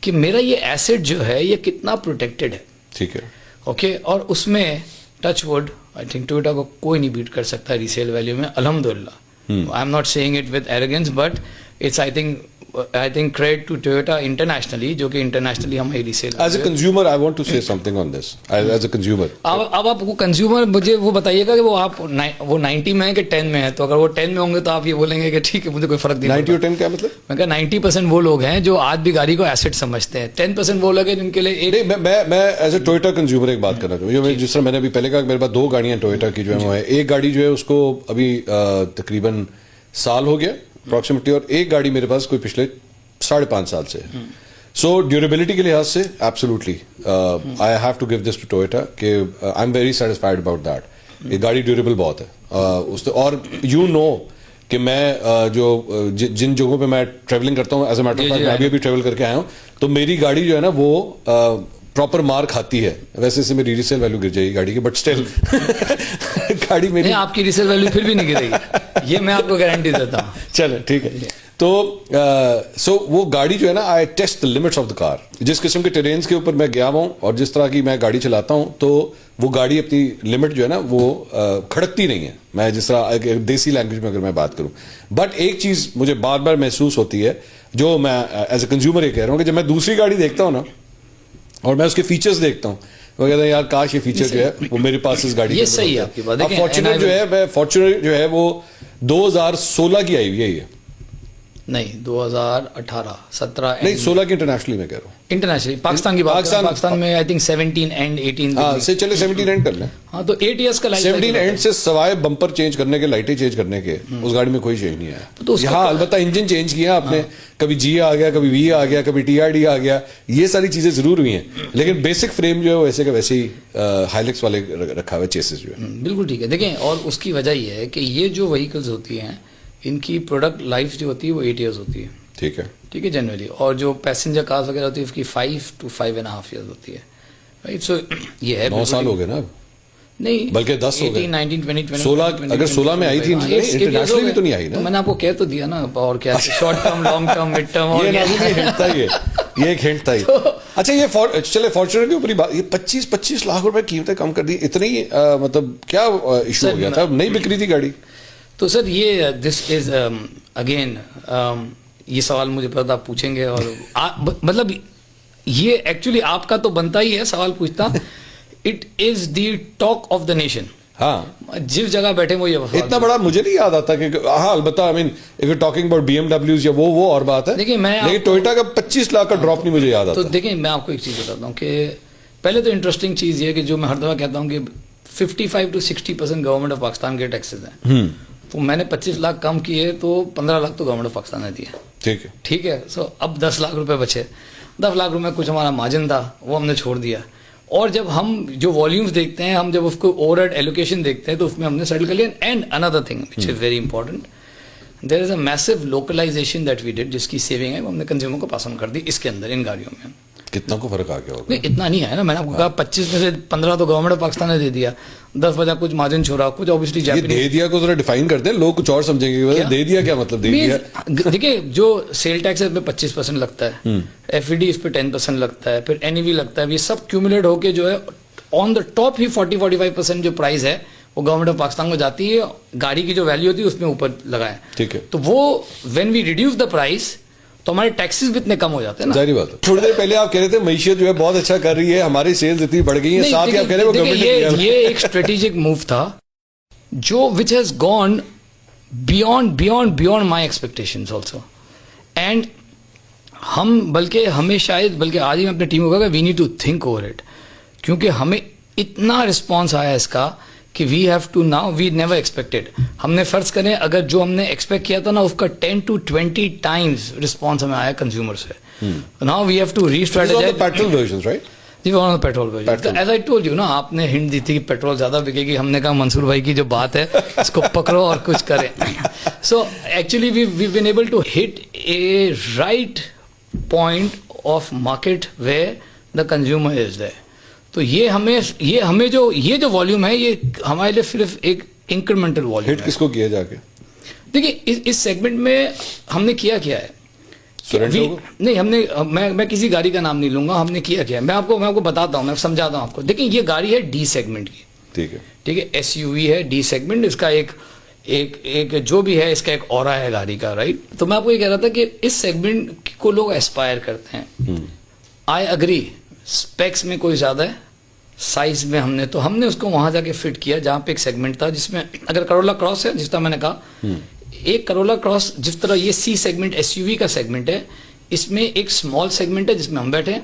کہ میرا یہ ایسٹ جو ہے یہ کتنا پروٹیکٹڈ ہے. ٹھیک ہے اوکے. اور اس میں touch would I think Toyota کو کوئی نہیں بیٹ کر سکتا ریسیل ویلیو میں, الحمد للہ. I am not saying it with arrogance but it's I think credit to Toyota internationally, جو کہ انٹرنیشنلی ہماری resale. As a consumer I want to say something on this. As a consumer اب آپ کو consumer مجھے وہ بتائیے گا کہ وہ 90 میں ہے کہ 10 میں ہے. تو اگر وہ 10 میں ہوں گے تو آپ یہ بولیں گے کہ ٹھیک ہے مجھے کوئی فرق نہیں. 90 اور 10 کیا مطلب؟ میں کہا 90% وہ لوگ ہیں جو آج بھی گاڑی کو ایسٹ سمجھتے ہیں, 10% وہ لوگ ہیں جن کے لیے میں ایز اے ٹویوٹا کنزیومر ایک بات کرنا چاہوں. جس طرح میں نے ابھی پہلے کہا کہ میرے پاس 2 گاڑیاں ٹویوٹا کی جو ہے وہ ہے. ایک گاڑی جو ہے اس کو ابھی تقریباً سال ہو گیا اپروکسیمیٹلی, اور ایک گاڑی میرے پاس کوئی پچھلے 5.5 سال سے. سو ڈیوریبلٹی کے لحاظ سے absolutely I have to give this to Toyota کہ I am very satisfied about that. یہ گاڑی ڈیوریبل بہت ہے. اور یو نو کہ میں جو جن جگہوں پہ میں ٹریولنگ کرتا ہوں, as a matter of fact میں ابھی ٹریول کر کے آیا ہوں, تو میری گاڑی جو ہے نا وہ پراپر مار کھاتی ہے. ویسے سے میری ریسیل ویلو گر جائے گی گاڑی کی, بٹ اسٹل گاڑی میری, آپ کی ریسیل ویلو پھر بھی نہیں گرے گی, یہ میں آپ کو گارنٹی دیتا ہوں. چلیں ٹھیک ہے. تو سو وہ گاڑی جو ہے نا, I test the limits of the car. جس قسم کے ٹرینس کے اوپر میں گیا ہوں اور جس طرح کی میں گاڑی چلاتا ہوں, تو وہ گاڑی اپنی لمٹ جو ہے نا وہ کھڑکتی نہیں ہے. میں جس طرح دیسی لینگویج میں اگر میں بات کروں, بٹ ایک چیز مجھے بار بار محسوس ہوتی ہے, جو میں ایز اے کنزیومر یہ کہہ رہا ہوں, کہ جب میں دوسری گاڑی دیکھتا ہوں نا اور میں اس کے فیچرز دیکھتا ہوں, وہ کہتے ہیں یار کاش یہ فیچر جو ہے وہ میرے پاس اس گاڑی. یہ صحیح ہے آپ کی بات. فارچونر جو ہے, فارچونر جو ہے وہ 2016 کی آئی ہوئی ہے. یہ نہیں 2018-17 نہیں 16 کی انٹرنیشنلی میں کہہ رہا ہوں. انٹرنیشنلی پاکستان کی بات, پاکستان میں آئی تھنک 17 اینڈ 18 سے چلے 17 اینڈ کر لیں. ہاں تو 8 ایئرس کا 17 اینڈ سے سوائے بمپر چینج کرنے کے, لائٹیں چینج کرنے کے, اس گاڑی میں کوئی چینج نہیں آیا. یہاں البتہ انجن چینج کیا آپ نے, کبھی جی آ گیا, کبھی وی آ گیا, کبھی ٹی آر ڈی آ گیا, یہ ساری چیزیں ضرور ہوئی ہیں, لیکن بیسک فریم جو ہے ویسے کا ویسے ہی ہائیلیکس والے رکھا ہوا ہے, چیسز جو ہے. بالکل ٹھیک ہے. دیکھیں اور اس کی وجہ یہ ہے کہ یہ جو وہیکلز ہوتی ہیں ان کی پروڈکٹ لائف جو ہوتی ہے وہ 8 ایئرس ہوتی ہے. ٹھیک ہے ٹھیک ہے جنرلی. اور جو پیسنجر کارز وغیرہ ہوتی ہے اس کی 5 to 5.5 ایئرس ہوتی ہے. رائٹ. سو یہ ہے 9 سال ہو گئے نا, نہیں بلکہ 10 ہو گئے. 19 20 16 اگر 16 میں آئی تھی انٹرنیشنلی بھی تو نہیں آئی نا. میں نے آپ کو کہہ تو دیا نا, اور کیا short term, long term, mid term, اور یہ ایک ہنٹ تھا. اچھا یہ چلے فارچونر کے اوپر بات, یہ 25 لاکھ روپے قیمتیں کم کر دی, اتنی مطلب کیا ایشو ہو گیا تھا, نہیں بک رہی تھی گاڑی؟ تو سر یہ دس از اگین یہ سوال مجھے پتا آپ پوچھیں گے, اور مطلب یہ ایکچولی آپ کا تو بنتا ہی ہے سوال پوچھتا. It is the talk of the nation. ہاں جس جگہ بیٹھے وہ یہ اتنا بڑا مجھے نہیں یاد آتا کہ ہاں البتہ I mean if you talking about B M ڈبلیوز یا وہ اور بات ہے. دیکھیں میں لیکن ٹویوٹا کا 25 لاکھ کا ڈراپ نہیں مجھے یاد آتا. تو دیکھیں میں آپ کو ایک چیز بتاتا ہوں کہ پہلے تو انٹرسٹنگ چیز یہ کہ جو میں ہر دفعہ کہتا ہوں کہ 55 to 60% گورنمنٹ آف پاکستان کے ٹیکسز ہیں. تو میں نے 25 لاکھ کم کیے تو 15 لاکھ تو گورنمنٹ آف پاکستان نے دیا. ٹھیک ہے ٹھیک ہے. سو اب 10 لاکھ روپے بچے, 10 لاکھ روپے کچھ ہمارا مارجن تھا وہ ہم نے چھوڑ دیا, اور جب ہم جو والیومز دیکھتے ہیں, ہم جب اس کو اوور ہیڈ ایلوکیشن دیکھتے ہیں تو اس میں ہم نے سیٹل کر لیا. And another thing which is very important, there is a meso localization that we did, جس کی سیونگ ہے وہ ہم نے کنزیومر کو پاس آن کر دی اس کے اندر, ان گاڑیوں میں. کتنا کو فرق آ گیا ہوگا؟ نہیں اتنا نہیں ہے نا, میں نے آپ کو کہا 25 میں سے 15 تو گورنمنٹ آف پاکستان نے دے دیا, 10 بجے کچھ مارجن چھوڑا, کچھ اوبیسلی یہ دے دیا کو ذرا ڈیفائن کرتے ہیں, لوگ کچھ اور سمجھیں گے. دے دیا کیا مطلب دے دیا؟ دیکھیے جو سیل ٹیکس ہے اس پہ 25% لگتا ہے, ایف ای ڈی اس پہ 10% لگتا ہے, پھر این ای وی لگتا ہے, یہ سب کیومولیٹ ہو کے جو ہے آن دا ٹاپ ہی 40-45% جو پرائز ہے وہ گورنمنٹ آف پاکستان کو جاتی ہے, گاڑی کی جو ویلیو ہوتی ہے اس میں اوپر لگائے. ٹھیک ہے, تو وہ when we reduce the price تو ہمارے ٹیکسز بھی اتنے کم ہو جاتے ہیں نا. ظاہری بات ہے. تھوڑی دیر پہلے آپ کہہ رہے تھے معیشت جو ہے بہت اچھا کر رہی ہے, ہماری سیلز اتنی بڑھ گئی ہیں, ساتھ ہی آپ کہہ رہے ہیں وہ گورنمنٹ نے کیا. یہ ایک اسٹریٹجک موو تھا جو which has gone beyond my expectations also. And ہم ہمیں شاید بلکہ آج ہی میں اپنی ٹیم کو کہا کہ we need to think over it, کیونکہ ہمیں اتنا رسپانس آیا اس کا کہ we have to now, we never expected. ہم نے فرض کریں اگر جو ہم نے ایکسپیکٹ کیا تھا نا اس کا 10 to 20 ٹائمز رسپانس ہمیں آیا کنزیومر سے. Now we have to restrategize. Petrol versions right? جی one of the petrol version. As I told you نا, آپ نے ہنٹ دی تھی کہ پیٹرول زیادہ بکے گی, ہم نے کہا منصور بھائی کی جو بات ہے اس کو پکڑو اور کچھ کریں. So actually we been able to hit a right point of market where the consumer is there. تو یہ ہمیں جو والیوم ہے یہ ہمارے لیے صرف ایک انکریمنٹل والیوم ہے. ہٹ کس کو کیا جا کے؟ دیکھیے اس سیگمنٹ میں ہم نے کیا ہے نہیں, ہم نے میں کسی گاڑی کا نام نہیں لوں گا, ہم نے کیا ہے, میں آپ کو بتاتا ہوں, میں سمجھاتا ہوں آپ کو. دیکھیں یہ گاڑی ہے ڈی سیگمنٹ کی, ٹھیک ہے, ایس یو وی ہے ڈی سیگمنٹ, اس کا ایک جو بھی ہے اس کا ایک اورا ہے گاڑی کا, رائٹ. تو میں آپ کو یہ کہہ رہا تھا کہ اس سیگمنٹ کو لوگ ایسپائر کرتے ہیں. آئی اگری, اسپیکس میں کوئی زیادہ ہے, سائز میں ہم نے اس کو وہاں جا کے فٹ کیا جہاں پہ ایک سیگمنٹ تھا جس میں اگر کرولا کراس ہے, جس طرح میں نے کہا ایک کرولا کراس, جس طرح یہ سی سیگمنٹ ایس یو وی کا سیگمنٹ ہے, اس میں ایک اسمال سیگمنٹ ہے جس میں ہم بیٹھے ہیں,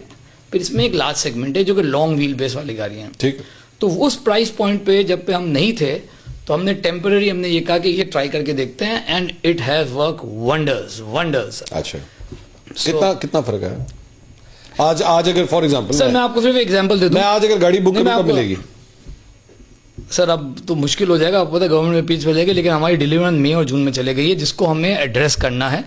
پھر اس میں ایک لارج سیگمنٹ ہے جو کہ لانگ ویل بیس والی گاڑیاں ہیں. ٹھیک. تو اس پرائز پوائنٹ پہ جب پہ ہم نہیں تھے تو ہم نے ٹیمپرری ہم نے یہ کہا کہ یہ ٹرائی کر کے دیکھتے ہیں, and it has work wonders. اچھا, کتنا فرق ہے آج اگر فار ایگزامپل سر میں آپ کو صرف ایگزامپل دے دوں, میں آج اگر گاڑی بک کروں تو ملے گی؟ سر اب تو مشکل ہو جائے گا, آپ کو پتا گورنمنٹ میں پیچ پڑ جائے گی, لیکن ہماری ڈیلیوری مئی اور جون میں چلے گئی ہے جس کو ہمیں ایڈریس کرنا ہے.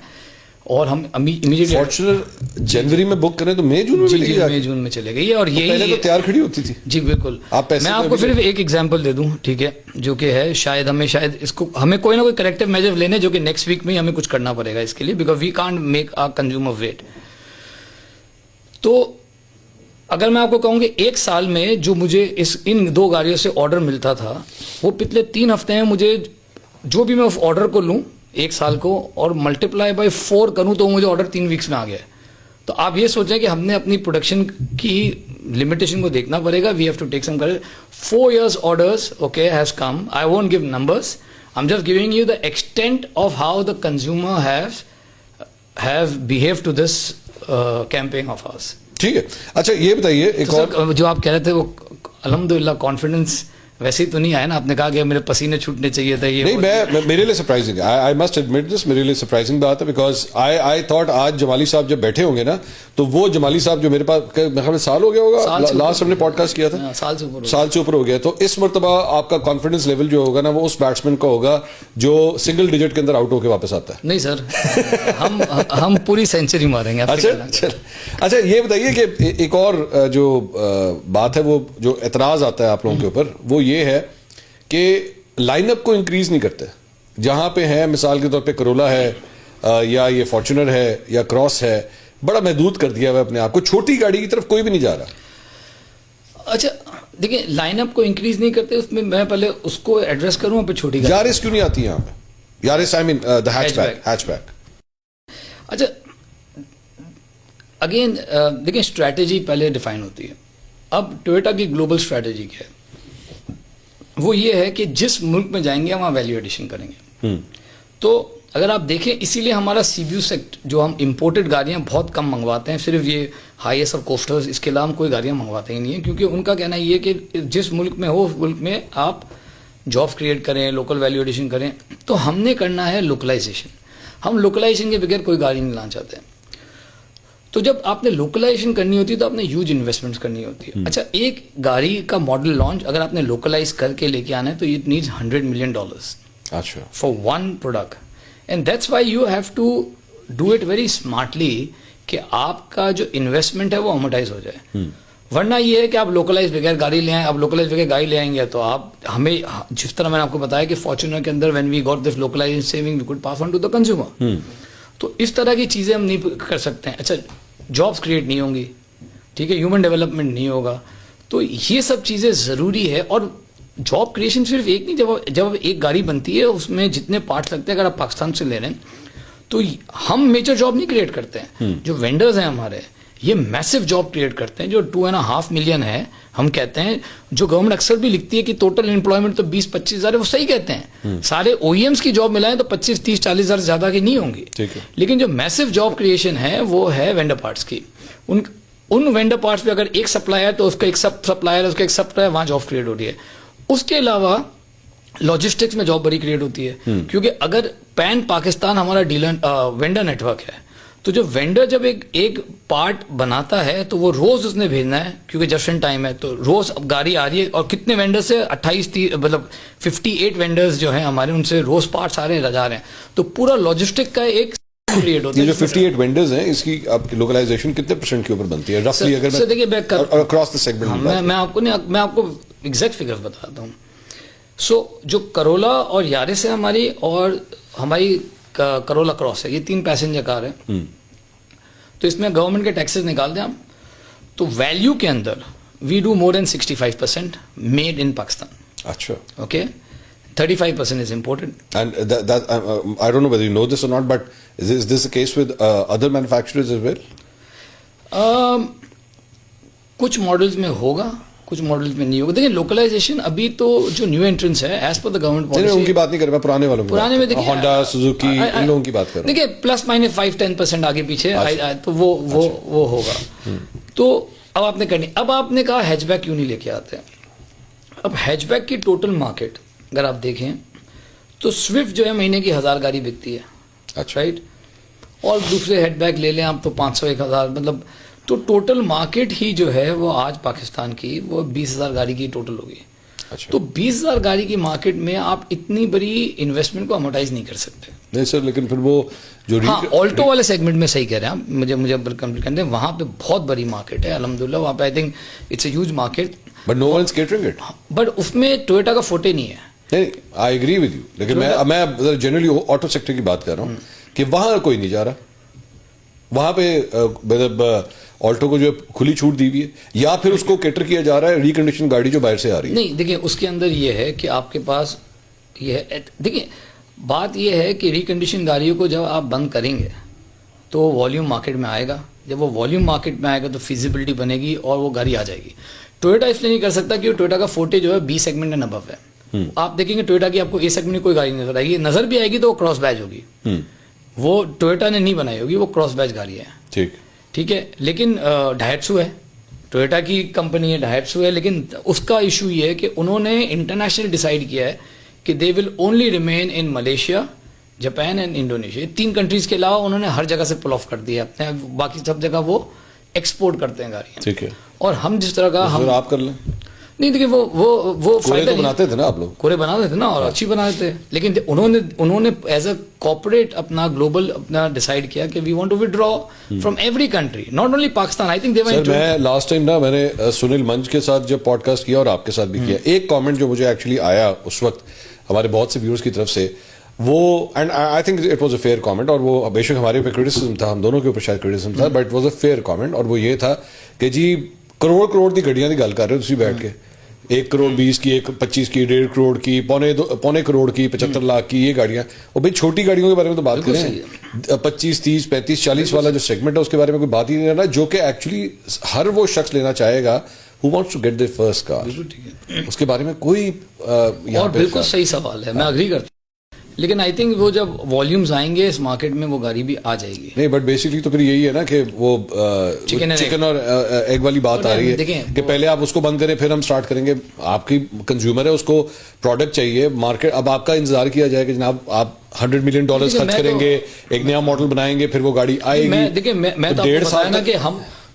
اور ہم امیڈیٹلی فارچونر جنوری میں بک کریں تو مئی جون میں ملے گی. مئی جون میں چلے گئی ہے, اور یہی پہلے تو تیار کھڑی ہوتی تھی. جی بالکل. میں آپ کو صرف ایک ایگزامپل دے دوں, ٹھیک ہے, جو کہ ہے شاید اس کو ہمیں کوئی نہ کوئی کریکٹیو میجر لینے, جو کہ نیکسٹ ویک میں ہی ہمیں کچھ کرنا پڑے گا اس کے لیے, because we can't make our consumer wait. تو اگر میں آپ کو کہوں کہ ایک سال میں جو مجھے ان دو گاڑیوں سے آرڈر ملتا تھا, وہ پچھلے 3 ہفتے میں مجھے جو بھی میں اس آرڈر کو لوں ایک سال کو اور ملٹیپلائی بائی 4 کروں تو مجھے آرڈر 3 ویکس میں آ گیا. تو آپ یہ سوچیں کہ ہم نے اپنی پروڈکشن کی لمیٹیشن کو دیکھنا پڑے گا. We have to take some courage. 4 years orders, okay, has come. I won't give numbers. I'm just giving you the extent of how the consumer have behaved to this campaign of ours. ٹھیک ہے. اچھا یہ بتائیے ایک اور جو آپ کہہ رہے تھے وہ الحمدللہ کانفیڈنس ویسے ہی تو نہیں آیا نا, آپ نے کہا کہ میرے پسینے چھوٹنے چاہیے تھے. یہ نہیں, میں میرے لیے سرپرائزنگ, آئی مسٹ ایڈمٹ دس, میرے لیے سرپرائزنگ بات ہے, بیکاز آئی تھاٹ آج جمالی صاحب جب بیٹھے ہوں گے نا تو وہ جمالی صاحب جو میرے پاس میرے خیال میں سال ہو گیا ہوگا لاسٹ ہم نے پوڈ کاسٹ کیا تھا, سال سے اوپر ہو گیا, تو اس مرتبہ آپ کا کانفیڈنس لیول جو ہوگا نا وہ اس بیٹسمین کا ہوگا جو سنگل ڈیجٹ کے اندر آؤٹ ہو کے واپس آتا ہے. نہیں سر, ہم پوری سینچری ماریں گے. اچھا یہ بتائیے کہ ایک اور جو بات ہے, وہ جو اعتراض آتا ہے آپ لوگوں کے اوپر, وہ یہ ہے کہ لائن اپ کو انکریز نہیں کرتے. جہاں پہ ہے مثال کے طور پہ کرولا ہے یا یہ فارچونر ہے یا کراس ہے, بڑا محدود کر دیا ہوا اپنے آپ کو, چھوٹی گاڑی کی طرف کوئی بھی نہیں جا رہا. اچھا دیکھیں, لائن اپ کو انکریز نہیں کرتے, اس میں پہلے اس کو ایڈریس کروں, پھر چھوٹی گاڑی. یارس کیوں نہیں آتی یہاں پہ؟ یارس آئی مین دا ہیچ بیک. اچھا اگین دیکھیں, اسٹریٹجی پہلے ڈیفائن ہوتی ہے. اب ٹویوٹا کی گلوبل اسٹریٹجی کیا ہے؟ وہ یہ ہے کہ جس ملک میں جائیں گے وہاں ویلیو ایڈیشن کریں گے. تو اگر آپ دیکھیں, اسی لیے ہمارا سی بی یو سیکٹ جو ہم امپورٹڈ گاڑیاں بہت کم منگواتے ہیں, صرف یہ ہائی ایس اور کوسٹرز, اس کے علاوہ ہم کوئی گاڑیاں منگواتے ہی نہیں ہیں, کیونکہ ان کا کہنا یہ ہے کہ جس ملک میں ہو اس ملک میں آپ جاب کریٹ کریں, لوکل ویلیو ایڈیشن کریں. تو ہم نے کرنا ہے لوکلائزیشن. ہم لوکلائزیشن کے بغیر کوئی گاڑی نہیں لانا چاہتے ہیں. تو جب آپ نے لوکلائزیشن کرنی ہوتی ہے تو آپ نے ہیوج انویسٹمنٹس کرنی ہوتی ہے. اچھا ایک گاڑی کا ماڈل لانچ اگر آپ نے لوکلائز کر کے لے کے آنا ہے تو اٹ نیڈز $100 million اچھا for one product, and that's why you have to do it very smartly کہ آپ کا جو انویسٹمنٹ ہے وہ امورٹائز ہو جائے. ورنہ یہ ہے کہ آپ لوکلائز بغیر گاڑی لے آئیں, اب لوکلائز بغیر گاڑی لے آئیں گے تو آپ ہمیں جس طرح میں نے آپ کو بتایا کہ فارچونر کے اندر when we got this localize saving we could pass on to the consumer. تو اس طرح کی چیزیں ہم نہیں کر سکتے ہیں. اچھا جابس کریٹ نہیں ہوں گی, ٹھیک ہے, ہیومن ڈیولپمنٹ نہیں ہوگا, تو یہ سب چیزیں ضروری ہے. اور جاب کریشن صرف ایک نہیں, جب ایک گاڑی بنتی ہے اس میں جتنے پارٹس لگتے ہیں, اگر آپ پاکستان سے لے رہے ہیں تو ہم میجر جاب نہیں کریٹ کرتے ہیں. جو وینڈرز ہیں ہمارے یہ میسو جاب کریٹ کرتے ہیں, جو 2.5 million ہے. ہم کہتے ہیں جو گورنمنٹ اکثر بھی لکھتی ہے کہ ٹوٹل امپلائمنٹ تو 20-25 ہزار ہے, وہ صحیح کہتے ہیں. سارے او ای ایمس کی جاب ملائیں تو 25-30-40 ہزار زیادہ کی نہیں ہوں گی, لیکن جو میسو جاب کریشن ہے وہ ہے وینڈر پارٹس کی. ان وینڈر پارٹس پہ اگر ایک سپلائر تو اس کا ایک سپلائر ہے, اس کا ایک سپلائر, وہاں جاب کریٹ ہو رہی ہے. اس کے علاوہ لاجسٹکس میں جاب بڑی کریٹ ہوتی ہے, کیونکہ اگر پین پاکستان ہمارا ڈیلر وینڈر نیٹ ورک ہے تو جو وینڈر جب ایک پارٹ بناتا ہے تو وہ روز اس نے بھیجنا ہے, کیونکہ جسٹن ٹائم ہے تو روز اب گاڑی آ رہی ہے. اور کتنے وینڈر سے 58 وینڈرز جو ہیں ہمارے, ان سے روز پارٹس آ رہے ہیں, جا رہے ہیں. تو پورا لاجسٹک کا ایک کریٹ ہوتا ہے. یہ جو 58 وینڈرز ہیں اس کی آپ کی لوکلائزیشن کتنے % کے اوپر بنتی ہے رفلی, اگر دیکھیے اکراس دا سیگمنٹ؟ میں آپ کو ایگزیکٹ فگر بتاتا ہوں. سو جو کرولا اور یارس ہے ہماری, اور ہماری کرولا کراس ہے, یہ 3 پیسنجر کار ہے. تو اس میں گورنمنٹ کے ٹیکسز نکال دیں ہم, تو ویلیو کے اندر we do more than 65% made in Pakistan. اچھا, okay, 35% is imported. And that I don't know whether you know this or not, but is this the case with other manufacturers as well? کچھ models میں ہوگا, کچھ models میں نہیں ہوگا. دیکھیں localisation ابھی تو جو نیو انٹرنس ہے as per the government policy, ان کی بات نہیں کر رہا میں, پرانے والوں پرانے میں دیکھیں ہونڈا سوزوکی ان لوگوں کی بات کر رہا ہوں. دیکھیں +-5-10% آگے پیچھے تو وہ ہوگا. تو اب آپ نے کرنی, اب آپ نے کہا ہیچ بیک کیوں نہیں لے کے آتے. اب ہیچ بیک کی ٹوٹل مارکیٹ اگر آپ دیکھیں تو سوئفٹ جو ہے مہینے کی 1000 گاڑی بکتی ہے, اچھا رائٹ, اور دوسرے ہیڈ بیک لے لیں آپ تو 500-1000, مطلب تو ٹوٹل مارکیٹ ہی جو ہے وہ آج پاکستان کی وہ 20,000 گاڑی کی ٹوٹل ہوگی. تو 20,000 گاڑی کی مارکیٹ میں آپ اتنی بڑی انویسٹمنٹ کو امورٹائز نہیں کر سکتے. نہیں سر, لیکن پھر وہ جو آلٹو والے سیگمنٹ میں صحیح کہہ رہے ہیں آپ, مجھے کمپلیٹ کرنے دیں, وہاں پہ بہت بڑی مارکیٹ ہے الحمدللہ, وہاں پہ I think it's a huge market, but no one is catering it. But اس میں ٹویوٹا کا فوٹے نہیں ہے. نہیں, آئی ایگری ود یو, لیکن میں جنرلی آٹو سیکٹر کی بات کر رہا ہوں کہ وہاں کوئی نہیں جا رہا, وہاں پہ مطلب آلٹو کو جو کھلی چھوٹ دی ہوئی ہے, یا پھر اس کو کیٹر کیا جا رہا ہے ریکنڈیشن گاڑی جو باہر سے آ رہی ہے. نہیں دیکھیں اس کے اندر یہ ہے کہ آپ کے پاس یہ ہے, دیکھیں بات یہ ہے کہ ریکنڈیشن گاڑیوں کو جب آپ بند کریں گے تو والیوم مارکیٹ میں آئے گا, جب وہ والیوم مارکیٹ میں آئے گا تو فیزیبلٹی بنے گی اور وہ گاڑی آ جائے گی. ٹویوٹا اس لیے نہیں کر سکتا کہ ٹویوٹا کا فوٹے جو ہے B سیگمنٹ اینڈ ابو ہے. آپ دیکھیں گے ٹویوٹا کی آپ کو A سیگمنٹ میں کوئی گاڑی نظر آئے گی, نظر بھی آئے گی تو وہ کراس بیچ ہوگی, وہ ٹویوٹا نے نہیں بنائی ہوگی, وہ کراس بیچ گاڑی ہے. ٹھیک ہے, لیکن ڈائٹسو ہے, ٹویوٹا کی کمپنی ہے, ڈائٹسو ہے, لیکن اس کا ایشو یہ ہے کہ انہوں نے انٹرنیشنل ڈیسائیڈ کیا ہے کہ they will only remain in Malaysia, Japan and Indonesia. 3 countries کے علاوہ انہوں نے ہر جگہ سے پل آف کر دیا اپنے, باقی سب جگہ وہ ایکسپورٹ کرتے ہیں گاڑیاں. ٹھیک ہے, اور ہم جس طرح کا ہم آپ کر لیں. نہیں دیکھیں وہ فائدہ بناتے تھے نا آپ لوگ, کورے بناتے تھے نا, اور اچھی بناتے تھے, لیکن انہوں نے ایز اے کارپوریٹ اپنا گلوبل اپنا ڈیسائیڈ کیا کہ we want to withdraw from every country, not only Pakistan. I think they went. میں لاسٹ ٹائم نا میں نے سنیل منج کے ساتھ جب پوڈ کاسٹ کیا اور آپ کے ساتھ بھی کیا, ایک کامنٹ جو مجھے ایکچولی آیا اس وقت ہمارے بہت سے ویورز کی طرف سے, وہ and I think it was a fair comment, اور وہ بے شک ہمارے اوپر کرٹیسزم تھا, ہم دونوں کے اوپر شاید کرٹیسزم تھا, but it was a fair comment. اور وہ یہ تھا کہ جی کروڑ کی گڈیاں کی گل کر رہے ہو تسی بیٹھ کے, 1 کروڑ 20 کی, 1 25 کی, 1.5 کروڑ کی, پونے کروڑ کی, 75 لاکھ کی یہ گاڑیاں. اور بھائی چھوٹی گاڑیوں کے بارے میں تو بات کریں, 25 30 35 40 والا جو سیگمنٹ ہے اس کے بارے میں کوئی بات ہی نہیں رہا, جو کہ ایکچولی ہر وہ شخص لینا چاہے گا who wants to get their first car. اس کے بارے میں کوئی, اور بالکل صحیح سوال ہے, میں اگری کرتا ہوں لیکن آئی تھنک وہ جب والیومز آئیں گے اس مارکیٹ میں وہ گاڑی بھی آ جائے گی. نہیں بٹ بیسکلی تو پھر یہی ہے نا کہ وہ چکن اور ایگ والی بات آ رہی ہے کہ پہلے آپ اس کو بند کریں پھر ہم سٹارٹ کریں گے. آپ کی کنزیومر ہے, اس کو پروڈکٹ چاہیے, مارکیٹ اب آپ کا انتظار کیا جائے کہ جناب آپ $100 ملین خرچ کریں گے, ایک نیا ماڈل بنائیں گے, پھر وہ گاڑی آئے گی. دیکھیں میں تو آپ کو بتایا نا کہ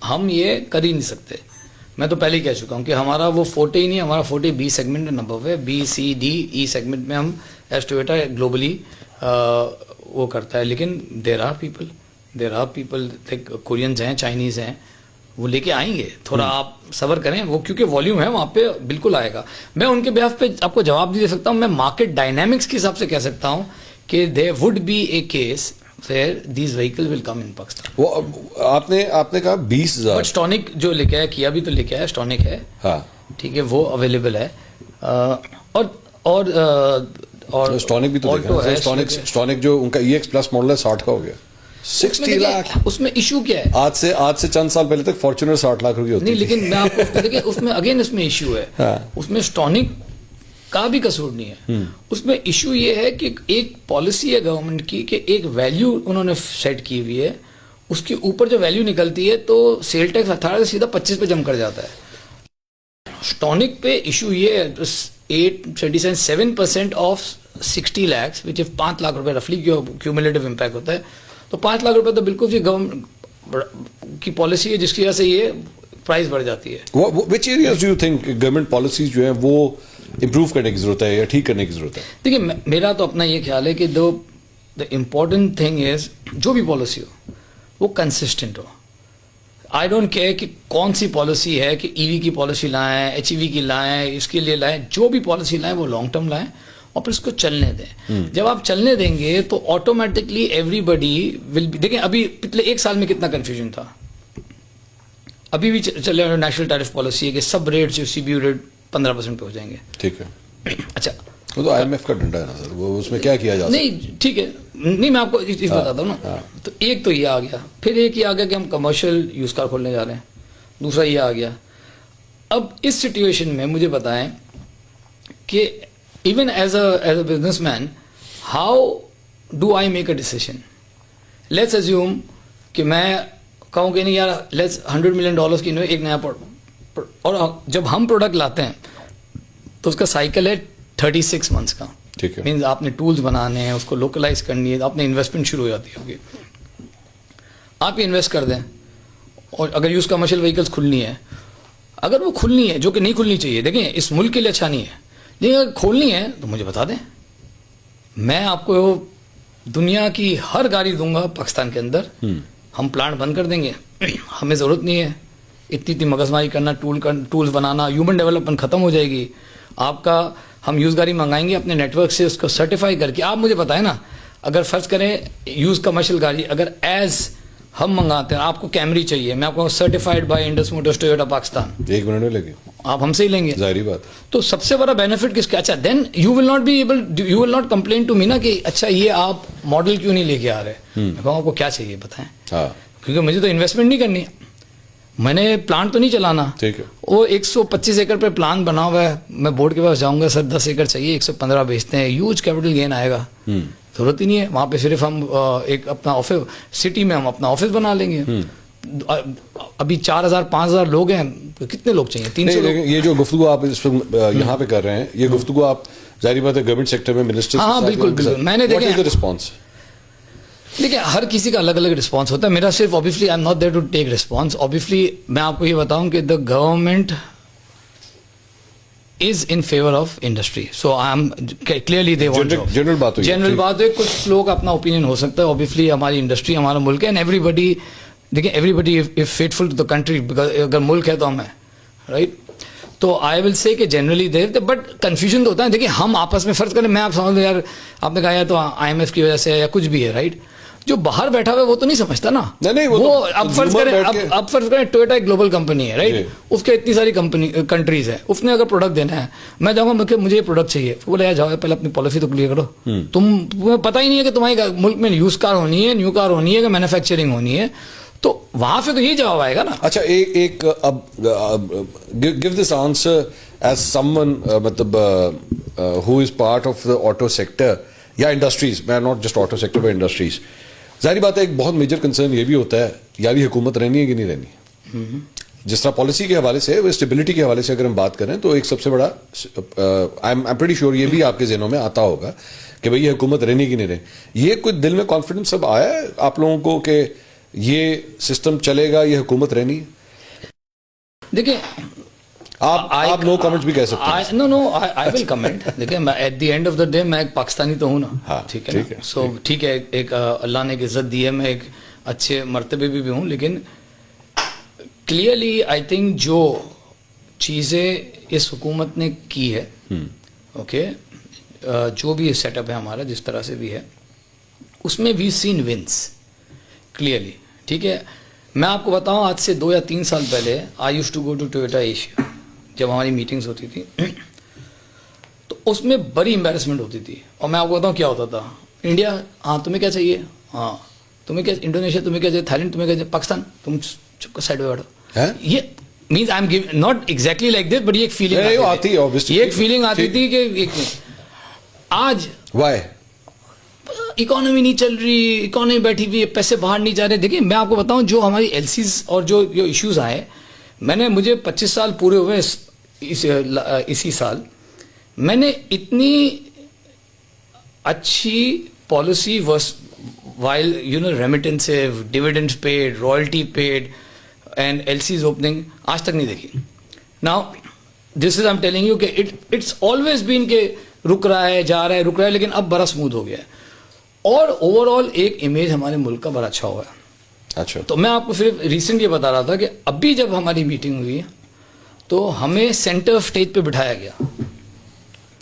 ہم یہ کر ہی نہیں سکتے. میں تو پہلے ہی کہہ چکا ہوں کہ ہمارا وہ فورٹے ہی نہیں, ہمارا فورٹے بی سیگمنٹ میں نمبر ہے, B C D E segment میں ہم ایز ٹویوٹا گلوبلی وہ کرتا ہے. لیکن دیر آر پیپل کورینز ہیں, چائنیز ہیں, وہ لے کے آئیں گے. تھوڑا آپ صبر کریں, وہ کیونکہ والیوم ہے وہاں پہ بالکل آئے گا. میں ان کے بہاف پہ آپ کو جواب نہیں دے سکتا ہوں, میں مارکیٹ ڈائنامکس کے حساب سے کہہ سکتا ہوں کہ there would be a case where these vehicles will come in Pakistan. وہ آپ نے کہا 20,000 بٹ اسٹونک جو لے کے آیا, کیا بھی تو لے کے آیا, اسٹونک ہے, ہاں ٹھیک ہے, وہ اویلیبل ہے. اور اسٹونک بھی تو دیکھا ہے. اسٹونک جو ان کا EX+ ماڈل ہے 60 کا ہو گیا, 60 لاکھ. اس میں ایشو کیا ہے؟ آج سے چند سال پہلے تک فارچونر 60 لاکھ روپے ہوتی نہیں, لیکن میں آپ کو دیکھیں اس میں اگین اس میں ایشو ہے. اس میں اسٹونک کا بھی قصور نہیں ہے. اس میں ایشو یہ ہے کہ ایک پالیسی ہے گورنمنٹ کی کہ ایک ویلیو انہوں نے سیٹ کی ہوئی ہے, اس کے اوپر جو ویلیو نکلتی ہے تو سیل ٹیکس 18 سے سیدھا 25 پہ جم کر جاتا ہے. اسٹونک پہ ایشو یہ ہے 7% آف 60 lakhs وچ 5 لاکھ روپے رفلی کیومولیٹو امپیکٹ ہوتا ہے. تو 5 لاکھ روپے تو بالکل گورنمنٹ کی پالیسی ہے جس کی وجہ سے یہ پرائز بڑھ جاتی ہے. Which areas do you think government policies جو ہیں وہ امپروو کرنے کی ضرورت ہے یا ٹھیک کرنے کی ضرورت ہے؟ دیکھیے میرا تو اپنا یہ خیال ہے کہ دا امپورٹنٹ تھنگ از جو بھی پالیسی ہو وہ consistent who. I don't care کہ کون سی پالیسی ہے, کہ EV کی پالیسی لائیں, HEV کی لائیں, اس کے لیے لائیں, جو بھی پالیسی لائیں وہ لانگ ٹرم لائیں اور پھر اس کو چلنے دیں. جب آپ چلنے دیں گے تو automatically everybody will be. دیکھیں ابھی پچھلے 1 سال میں کتنا کنفیوژن تھا, ابھی بھی چلے نیشنل ٹیرف پالیسی ہے کہ سب ریٹ جو CBU ریٹ 15% پہ ہو جائیں گے. ٹھیک ہے, اچھا وہ تو IMF کا ڈنڈا ہے نا سر, وہ اس میں کیا کیا جا سکتا ہے؟ نہیں ٹھیک ہے, نہیں میں آپ کو ایک چیز بتاتا ہوں نا. تو ایک تو یہ آ گیا, پھر ایک یہ آ گیا کہ ہم کمرشل یوز کار کھولنے جا رہے ہیں, دوسرا یہ آ گیا. اب اس سچویشن میں مجھے بتائیں کہ even as a business man how do I make a decision. Let's assume کہ میں کہوں کہ نہیں یار لیٹس $100 ملین کی ایک نیا اور جب ہم پروڈکٹ لاتے ہیں تو اس کا سائیکل ہے 36 منتھس کا. ٹھیک ہے, مینز آپ نے ٹولز بنانے ہیں, اس کو لوکلائز کرنی ہے, آپ نے انویسٹمنٹ شروع ہو جاتی ہوگی. آپ یہ انویسٹ کر دیں اور اگر یوز کمرشل وہیکلس کھلنی ہے, اگر وہ کھلنی ہے جو کہ نہیں کھلنی چاہیے, دیکھیں اس ملک کے لیے اچھا نہیں ہے, لیکن اگر کھولنی ہے تو مجھے بتا دیں, میں آپ کو دنیا کی ہر گاڑی دوں گا پاکستان کے اندر. ہم پلانٹ بند کر دیں گے, ہمیں ضرورت نہیں ہے اتنی مغزماری کرنا, ٹولز بنانا, ہیومن ڈیولپمنٹ ختم ہو جائے گی آپ کا. ہم یوز گاڑی منگائیں گے اپنے نیٹ ورک سے, اس کو سرٹیفائی کر کے. آپ مجھے بتائیں نا, اگر فرض کریں یوز کمرشل گاڑی اگر ایز ہم منگاتے ہیں, آپ کو کیمری چاہیے, میں آپ کو certified by Indus Motors Toyota Pakistan, 1 minute میں لگے آپ ہم سے ہی لیں گے, ظاہری بات. تو سب سے بڑا بینیفٹ کس کا؟ اچھا then you will not complain to me نا کہ اچھا یہ آپ ماڈل کیوں نہیں لے کے آ رہے. میں کہوں آپ کو کیا چاہیے بتائیں, کیونکہ مجھے تو انویسٹمنٹ نہیں کرنی, میں نے پلانٹ تو نہیں چلانا. ٹھیک ہے, وہ 125 ایکڑ پہ پلان بنا ہوا ہے, میں بورڈ کے پاس جاؤں گا, سر 10 ایکڑ چاہیے, 115 بیچتے ہیں, ہیوج کیپٹل گین آئے گا. ضرورت ہی نہیں ہے وہاں پہ, صرف ہم ایک اپنا آفس سٹی میں ہم اپنا آفس بنا لیں گے. ابھی 4,000-5,000 لوگ ہیں, کتنے لوگ چاہیے؟ 300 لوگ. یہ جو گفتگو آپ اس وقت یہاں پہ کر رہے ہیں, یہ گفتگو آپ ظاہری بات ہے گورنمنٹ سیکٹر میں منسٹر. ہاں بالکل, میں نے دیکھا رسپانس. دیکھیں ہر کسی کا الگ الگ رسپانس ہوتا ہے. میرا صرف obviously I am not there to take response. Obviously میں آپ کو یہ بتاؤں کہ the government is in favour of industry, so I am clearly they want job. General بات ہے, کچھ لوگ اپنا اوپینین ہو سکتا ہے. آبویسلی ہماری انڈسٹری ہمارا ملک ہے, اینڈ ایوری بڈی, دیکھیں everybody is faithful to the country, اگر ملک ہے تو ہم ہیں, رائٹ. تو آئی ول سے کہ جنرلی دیر, بٹ کنفیوژن تو ہوتا ہے. دیکھیں ہم آپس میں فرض کریں, میں آپ سمجھ لوں یار آپ نے کہا یا تو IMF کی وجہ سے یا کچھ بھی ہے, رائٹ. جو باہر بیٹھا ہوا ہے وہ تو نہیں سمجھتا نا. وہ اب فرض کریں ٹویوٹا ایک گلوبل کمپنی ہے, رائٹ. اس کے اتنی ساری کنٹریز ہیں, اس نے اگر پروڈکٹ دینا ہے, میں جاؤں گا کہ مجھے یہ پروڈکٹ چاہیے, بولے یار جاؤ پہلے اپنی پالیسی تو کلیئر کرو. تمہیں پتہ ہی نہیں ہے کہ تمہاری ملک میں یوز کار ہونی ہے, نیو کار ہونی ہے, کہ مینوفیکچرنگ ہونی ہے, تو وہاں سے تو یہی جواب آئے گا نا. اچھا ایک اب give this answer as someone, مطلب who is part of the auto sector, یا انڈسٹریز, میں ناٹ جسٹ آٹو سیکٹر پر انڈسٹریز, ظاہری بات ہے ایک بہت میجر کنسرن یہ بھی ہوتا ہے یار یہ حکومت رہنی ہے کہ نہیں رہنی. جس طرح پالیسی کے حوالے سے, وہ اسٹیبلٹی کے حوالے سے اگر ہم بات کریں تو ایک سب سے بڑا, آئی ایم پریٹی شیور یہ بھی آپ کے ذہنوں میں آتا ہوگا کہ بھئی یہ حکومت رہنی کہ نہیں رہنی. یہ کوئی دل میں کانفیڈنس اب آیا ہے آپ لوگوں کو کہ یہ سسٹم چلے گا, یہ حکومت رہنی ہے؟ دیکھیں آپ نو کمنٹس بھی کہہ سکتے ہیں. No I will comment. دیکھیں at the end of the day میں ایک پاکستانی تو ہوں نا, ٹھیک ہے, سو ٹھیک ہے, ایک اللہ نے ایک عزت دی ہے, میں ایک اچھے مرتبے بھی ہوں, لیکن کلیئرلی آئی تھنک جو چیزیں اس حکومت نے کی ہے, اوکے, جو بھی سیٹ اپ ہے ہمارا جس طرح سے بھی ہے, اس میں وی سین ونس کلیئرلی. ٹھیک ہے, میں آپ کو بتاؤں آج سے 2 یا 3 سال پہلے I used to go to Toyota Asia, جب ہماری میٹنگز ہوتی تھی تو اس میں بڑی امبیرسمنٹ ہوتی تھی. اور میں آپ کو بتاؤں کیا ہوتا تھا, انڈیا, ہاں تمہیں کیا چاہیے, ہاں تمہیں کیا, انڈونیشیا تمہیں کیا چاہیے, تھائی لینڈ تمہیں کیا چاہیے, پاکستان تم چپ کر سائڈ پہ بیٹھو. یہ means I am giving not exactly like this, but یہ ایک فیلنگ آتی, یہ ایک فیلنگ آتی تھی کہ آج وائی اکانومی نہیں چل رہی, اکانومی بیٹھی ہوئی ہے, پیسے باہر نہیں جا رہے. دیکھیں میں آپ کو بتاؤں جو ہماری ایل سیز اور جو ایشوز آئے, مجھے 25 سال پورے ہوئے اسی سال, میں نے اتنی اچھی policy while remittances, dividend paid, royalty paid and L Cs opening آج تک نہیں دیکھی. Now this is I'm telling you کہ اٹس آلویز بین کہ رک رہا ہے, جا رہا ہے, رک رہا ہے, لیکن اب بڑا اسموتھ ہو گیا ہے, اور اوور آل ایک امیج ہمارے ملک کا بڑا اچھا ہوا ہے. اچھا, تو میں آپ کو صرف ریسنٹ یہ بتا رہا تھا کہ ابھی جب ہماری میٹنگ ہوئی تو ہمیں سینٹر اسٹیج پہ بٹھایا گیا,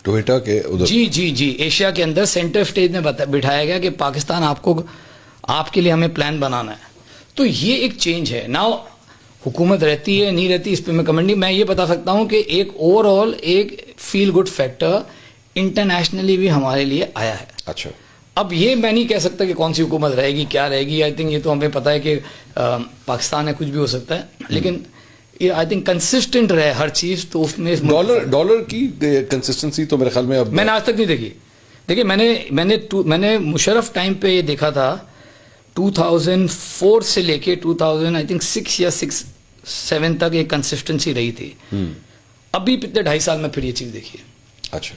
ٹویٹا کے ادھر, جی ایشیا کے اندر سینٹر اسٹیج میں بٹھایا گیا کہ پاکستان آپ کے لیے ہمیں پلان بنانا ہے. تو یہ ایک چینج ہے. ناؤ حکومت رہتی ہے نہیں رہتی اس پہ میں کمنٹ نہیں, میں یہ بتا سکتا ہوں کہ ایک اوور آل ایک فیل گڈ فیکٹر انٹرنیشنلی بھی ہمارے لیے آیا ہے. اچھا, اب یہ میں نہیں کہہ سکتا کہ کون سی حکومت رہے گی, کیا رہے گی. آئی تھنک یہ تو ہمیں پتہ ہے کہ پاکستان ہے, کچھ بھی ہو سکتا ہے, لیکن آئی تھنک کنسسٹنٹ رہے ہر چیز. تو اس میں ڈالر کی کنسسٹنسی تو میرے خیال میں اب میں نے آج تک نہیں دیکھی. دیکھیے میں نے مشرف ٹائم پہ یہ دیکھا تھا 2004 سے لے کے 2006 یا 7 تک ایک کنسسٹنسی رہی تھی. ابھی پچھلے 2.5 سال میں پھر یہ چیز دیکھی ہے. اچھا,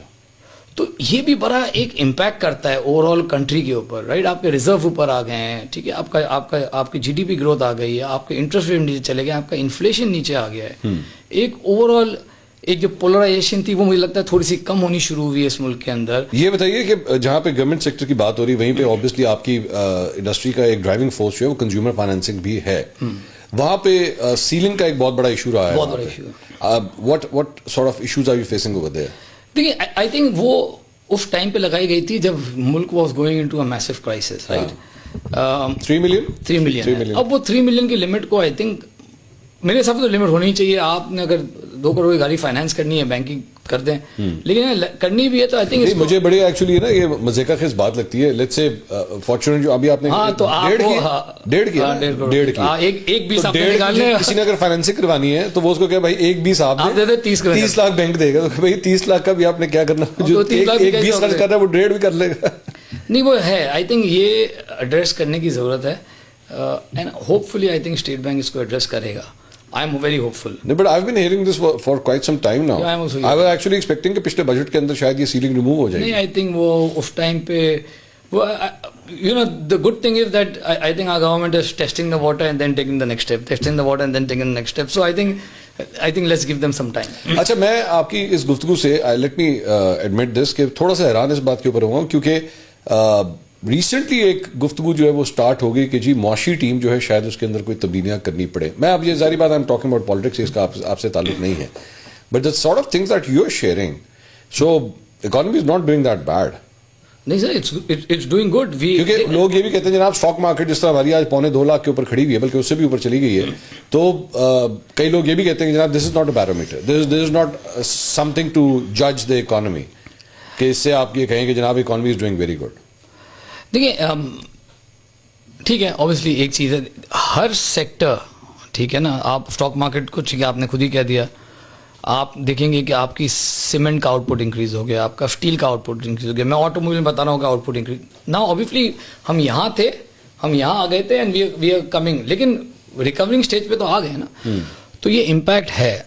تو یہ بھی بڑا ایک امپیکٹ کرتا ہے اوور آل کنٹری کے اوپر, رائٹ. آپ کے ریزرو اوپر آ گئے ہیں, ٹھیک ہے, آپ کی GDP گروتھ آ گئی ہے, آپ کے انٹرسٹ ریٹ نیچے چلے گئے, آپ کا انفلیشن نیچے آ گیا ہے. ایک اوور آل ایک جو پولرائزیشن تھی وہ مجھے لگتا ہے تھوڑی سی کم ہونی شروع ہوئی ہے اس ملک کے اندر. یہ بتائیے کہ جہاں پہ گورنمنٹ سیکٹر کی بات ہو رہی ہے وہیں پہ آبویسلی آپ کی انڈسٹری کا ایک ڈرائیونگ فورس جو ہے وہ کنزیومر فائنینسنگ بھی ہے. وہاں پہ سیلنگ کا ایک بہت بڑا ایشو رہا ہے. بہت بڑا issue. what sort of issues are you facing over there? دیکھیے آئی تھنک وہ اس ٹائم پہ لگائی گئی تھی جب ملک was going into a massive crisis, right. 3 million. اب وہ 3 ملین کی لمٹ کو آئی تھنک میرے حساب سے تو لمٹ ہونی چاہیے. آپ نے اگر 2 کروڑ کی گاڑی فائنانس کرنی ہے بینکنگ کر دیں, لیکن کرنی بھی ہے تو آئی تھنک مجھے بڑی ایکچولی نا یہ مزے کا خیز بات لگتی ہے. لیٹس سے فارچونیٹ جو ابھی آپ نے 1.5 کسی نے اگر فائنینسنگ کروانی ہے تو وہ اس کو کہ بھائی 1.20 آپ دے 30 لاکھ بینک دے گا. بھائی 30 لاکھ کا بھی آپ نے کیا کرنا, جو 1.20 خرچ کرنا ہے وہ 1.5 بھی کر لے گا. نہیں وہ ہے. آئی تھنک یہ ایڈریس کرنے کی ضرورت ہے, and hopefully I think State Bank اس کو ایڈریس کرے گا. I am very hopeful. No, but I've been hearing this for quite some time now. Yeah, I am also. I was actually expecting کہ پچھلے budget کے اندر شاید یہ selling remove ہو جائے گی. نہیں, I think وہ اس ٹائم پہ the good thing is that I think our government is testing the water and then taking the next step, testing the water and then taking the next step. So I think let's give them some time. اچھا, میں آپ کی اس گفتگو سے let me admit this کہ تھوڑا سا حیران اس بات کے اوپر ہوں گا کیونکہ ریسنٹلی ایک گفتگو جو ہے وہ سٹارٹ ہو گئی کہ جی معاشی ٹیم جو ہے شاید اس کے اندر کوئی تبدیلیاں کرنی پڑے. میں اب یہ ظاہری بات, I'm talking about politics, اس کا آپ سے تعلق نہیں ہے, but the sort of things that you are sharing, so economy is not doing that bad. نہیں سر, اٹس ڈوئنگ گڈ. کیونکہ لوگ یہ بھی کہتے ہیں جناب اسٹاک مارکیٹ جس طرح ہماری آج 2.25 لاکھ کے اوپر کھڑی ہوئی ہے, بلکہ اس سے بھی اوپر چلی گئی ہے, تو کئی لوگ یہ بھی کہتے ہیں کہ جناب this is not a barometer, this is not something to جج دا اکانومی, کہ اس سے آپ یہ کہیں کہ جناب economy is doing very good. دیکھیے ٹھیک ہے, اوبیسلی ایک چیز ہے ہر سیکٹر, ٹھیک ہے نا, آپ اسٹاک مارکیٹ کو ٹھیک ہے آپ نے خود ہی کہہ دیا, آپ دیکھیں گے کہ آپ کی سیمنٹ کا آؤٹ پٹ انکریز ہو گیا, آپ کا اسٹیل کا آؤٹ پٹ انکریز ہو گیا. میں آٹو موبائل میں بتا رہا ہوں کہ آؤٹ پٹ انکریز نا. اوبیسلی ہم یہاں تھے, ہم یہاں آ گئے تھے اینڈ وی آر کمنگ, لیکن ریکورنگ اسٹیج پہ تو آ گئے نا. تو یہ امپیکٹ ہے.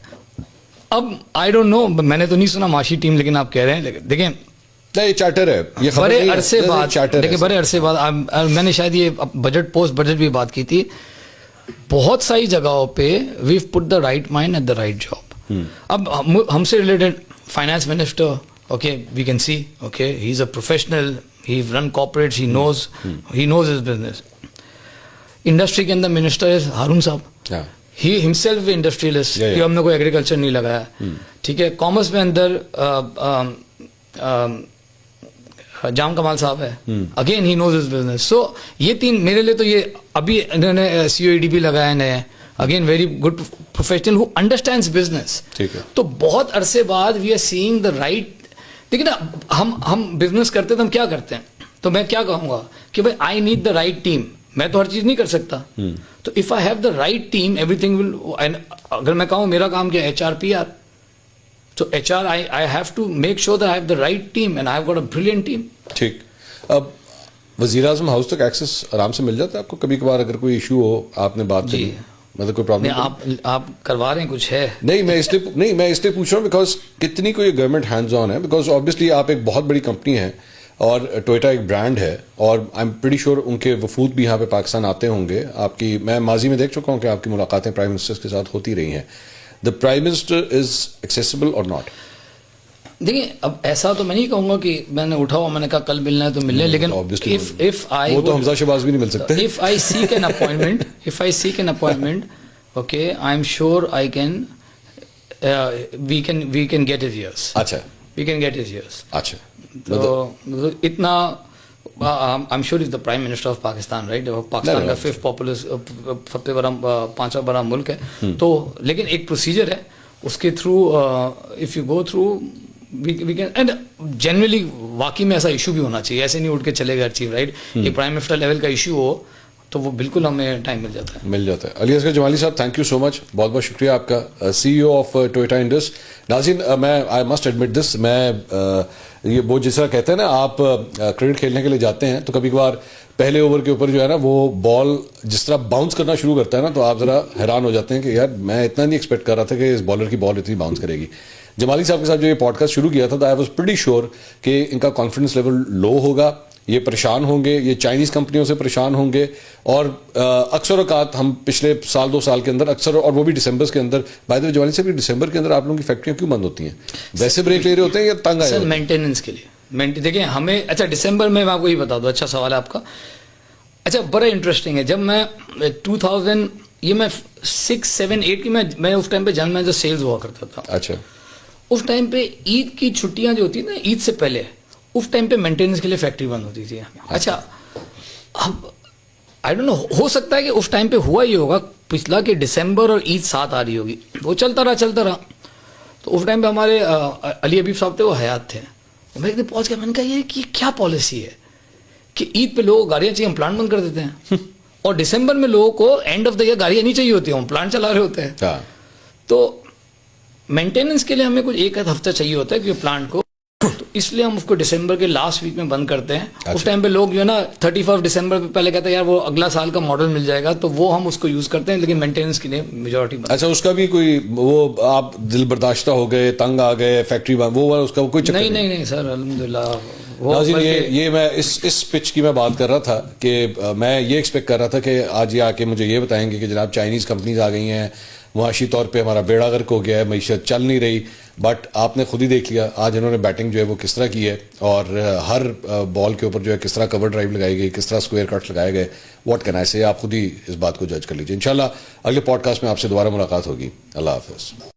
اب آئی ڈونٹ نو, میں نے تو نہیں سنا معاشی ٹیم, لیکن آپ کہہ رہے ہیں, لیکن دیکھیں یہ چارٹر ہے, یہ بڑے عرصے بعد, دیکھیں بڑے عرصے بعد میں نے شاید یہ بجٹ پوسٹ بجٹ بھی بات کی تھی, بہت ساری جگہوں پہ we put the right mind at the right job. اب ہم سے related finance minister, okay we can see, okay he is a professional, he run corporates, he knows his business. Industry کے اندر منسٹر ہے ہارون صاحب, ہی ہمسیلف انڈسٹریلسٹ, کہ ہم نے کوئی ایگریکلچر نہیں لگایا, ٹھیک ہے. کامرس میں اندر جام کمال صاحب ہے, again he knows his business. So یہ تین میرے لیے تو, یہ ابھی انہوں نے COED بھی لگایا نئے, again very good professional who understands business. تو بہت عرصے بعد we are seeing the right. دیکھیں نا, ہم بزنس کرتے تو ہم کیا کرتے ہیں, تو میں کیا کہوں گا کہ بھائی I need the right team. میں تو ہر چیز نہیں کر سکتا, تو if I have the right team every thing will. اگر میں کہوں میرا کام کیا HR PR, تو HR I have to make sure that I have the right team and I have got a brilliant team. ٹھیک. اب وزیر اعظم ہاؤس تک ایکسیس آرام سے مل جاتا ہے آپ کو؟ کبھی کبھار اگر کوئی ایشو ہو, آپ نے بات کی, مطلب کوئی پرابلم آپ کروا رہے ہیں کچھ ہے؟ نہیں, میں اس لیے پوچھ رہا ہوں بیکاز کتنی کوئی گورنمنٹ ہینڈز آن ہے, بیکاز آبویسلی آپ ایک بہت بڑی کمپنی ہے اور ٹوئٹا ایک برانڈ ہے, اور آئی ایم پریٹی شیور ان کے وفود بھی یہاں پہ پاکستان آتے ہوں گے. آپ کی میں ماضی میں دیکھ چکا ہوں کہ آپ کی ملاقاتیں پرائم منسٹر کے ساتھ ہوتی رہی ہیں. The prime minister is accessible اور ناٹ؟ دیکھیں, اب ایسا تو میں نہیں کہوں گا کہ میں نے اٹھا ہوا میں نے کہا کل ملنا ہے تو ملنے, لیکن وہ تو حمزہ شہباز بھی نہیں مل سکتے. if I seek an appointment, okay, I'm sure I can, we can get his ears. اچھا, we can get his ears. اچھا, تو اتنا I'm sure he's the Prime Minister of Pakistan, right? Pakistan کا 5th populous, سب سے بڑا 5واں بڑا ملک ہے. تو لیکن ایک پروسیجر ہے, اس کے through if you go through we can, and generally واقعی میں ایسا ایشو بھی ہونا چاہیے, ایسے نہیں اٹھ کے چلے گا چیف, رائٹ. یہ پرائم منسٹر لیول کا ایشو ہو تو وہ بالکل ہمیں ٹائم مل جاتا ہے. علی اصغر جمالی صاحب, تھینک یو سو مچ, بہت بہت شکریہ آپ کا, CEO آف ٹوئٹا انڈس. ناظرین, میں آئی مسٹ ایڈمٹ دس, میں یہ وہ جس طرح کہتے ہیں نا, آپ کرکٹ کھیلنے کے لیے جاتے ہیں تو کبھی کبھار پہلے اوور کے اوپر جو ہے نا وہ بال جس طرح باؤنس کرنا شروع کرتا ہے نا, تو آپ ذرا حیران ہو جاتے ہیں کہ یار میں اتنا نہیں ایکسپیکٹ کر رہا تھا کہ اس بالر کی بال اتنی باؤنس کرے گی. جمالی صاحب کے ساتھ جو یہ پوڈ کاسٹ شروع کیا تھا, آئی واز پریٹی شیور کہ ان کا کانفیڈنس لیول لو ہوگا, یہ پریشان ہوں گے, یہ چائنیز کمپنیوں سے پریشان ہوں گے. اور اکثر اوقات ہم پچھلے سال 2 سال کے اندر اکثر, اور وہ بھی دسمبر کے اندر, بائی دا وے جمالی صاحب دسمبر کے اندر آپ لوگوں کی فیکٹریاں کیوں بند ہوتی ہیں؟ ویسے بریک لے رہے ہوتے ہیں یا تنگ آئے؟ سر مینٹیننس کے لیے. دیکھیں ہمیں, اچھا دسمبر میں آپ کو یہ بتا دوں, اچھا سوال ہے آپ کا. اچھا بڑا انٹرسٹنگ ہے, جب میں 2000 یہ میں 6, 7, 8 کی میں اس ٹائم پہ جنرل مینیجر سیلز ہوا کرتا تھا. اچھا, اس ٹائم پہ عید کی چھٹیاں جو ہوتی ہیں نا, عید سے پہلے اس ٹائم پہ مینٹیننس کے لیے فیکٹری بند ہوتی تھی. اچھا اب آئی ڈونٹ نو, ہو سکتا ہے کہ اس ٹائم پہ ہوا یہ ہوگا پچھلا کہ دسمبر اور عید ساتھ آ رہی ہوگی, وہ چلتا رہا. تو اس ٹائم پہ ہمارے علی حبیب صاحب تھے, وہ حیات تھے. میں ایک دن پہنچ گیا, میں نے کہا یہ کیا پالیسی ہے کہ عید پہ لوگوں کو گاڑیاں چاہیے, ہم پلانٹ بند کر دیتے ہیں, اور دسمبر میں لوگوں کو اینڈ آف دا ایئر گاڑیاں نہیں چاہیے ہوتی ہیں, ہم پلانٹ چلا رہے ہوتے ہیں. تو مینٹیننس کے لیے ہمیں کچھ 1 ہفتہ چاہیے ہوتا ہے کہ پلانٹ کو, تو اس لیے ہم اس کو دسمبر کے لاسٹ ویک میں بند کرتے ہیں. اس ٹائم پہ لوگ جو ہے نا 31 دسمبر پہ پہلے کہتے ہیں یار وہ اگلا سال کا ماڈل مل جائے گا, تو وہ ہم اس کو یوز کرتے ہیں, لیکن مینٹیننس کے لیے میجورٹی. اچھا, اس کا بھی کوئی وہ آپ دل برداشتہ ہو گئے, تنگ آ گئے, فیکٹری وہ اس کا کوئی چکر نہیں سر, الحمدللہ. یہ میں اس پچ کی میں بات کر رہا تھا کہ میں یہ ایکسپیکٹ کر رہا تھا کہ آج یہ آ کے مجھے یہ بتائیں گے کہ جناب چائنیز کمپنیز آ گئی ہیں, معاشی طور پہ ہمارا بیڑا غرق ہو گیا ہے, معیشت چل نہیں رہی. بٹ آپ نے خود ہی دیکھ لیا آج انہوں نے بیٹنگ جو ہے وہ کس طرح کی ہے, اور ہر بال کے اوپر جو ہے کس طرح کور ڈرائیو لگائی گئی, کس طرح اسکوائر کٹس لگائے گئے. واٹ کین آئی سے, آپ خود ہی اس بات کو جج کر لیجیے. انشاءاللہ اگلے پوڈ کاسٹ میں آپ سے دوبارہ ملاقات ہوگی. اللہ حافظ.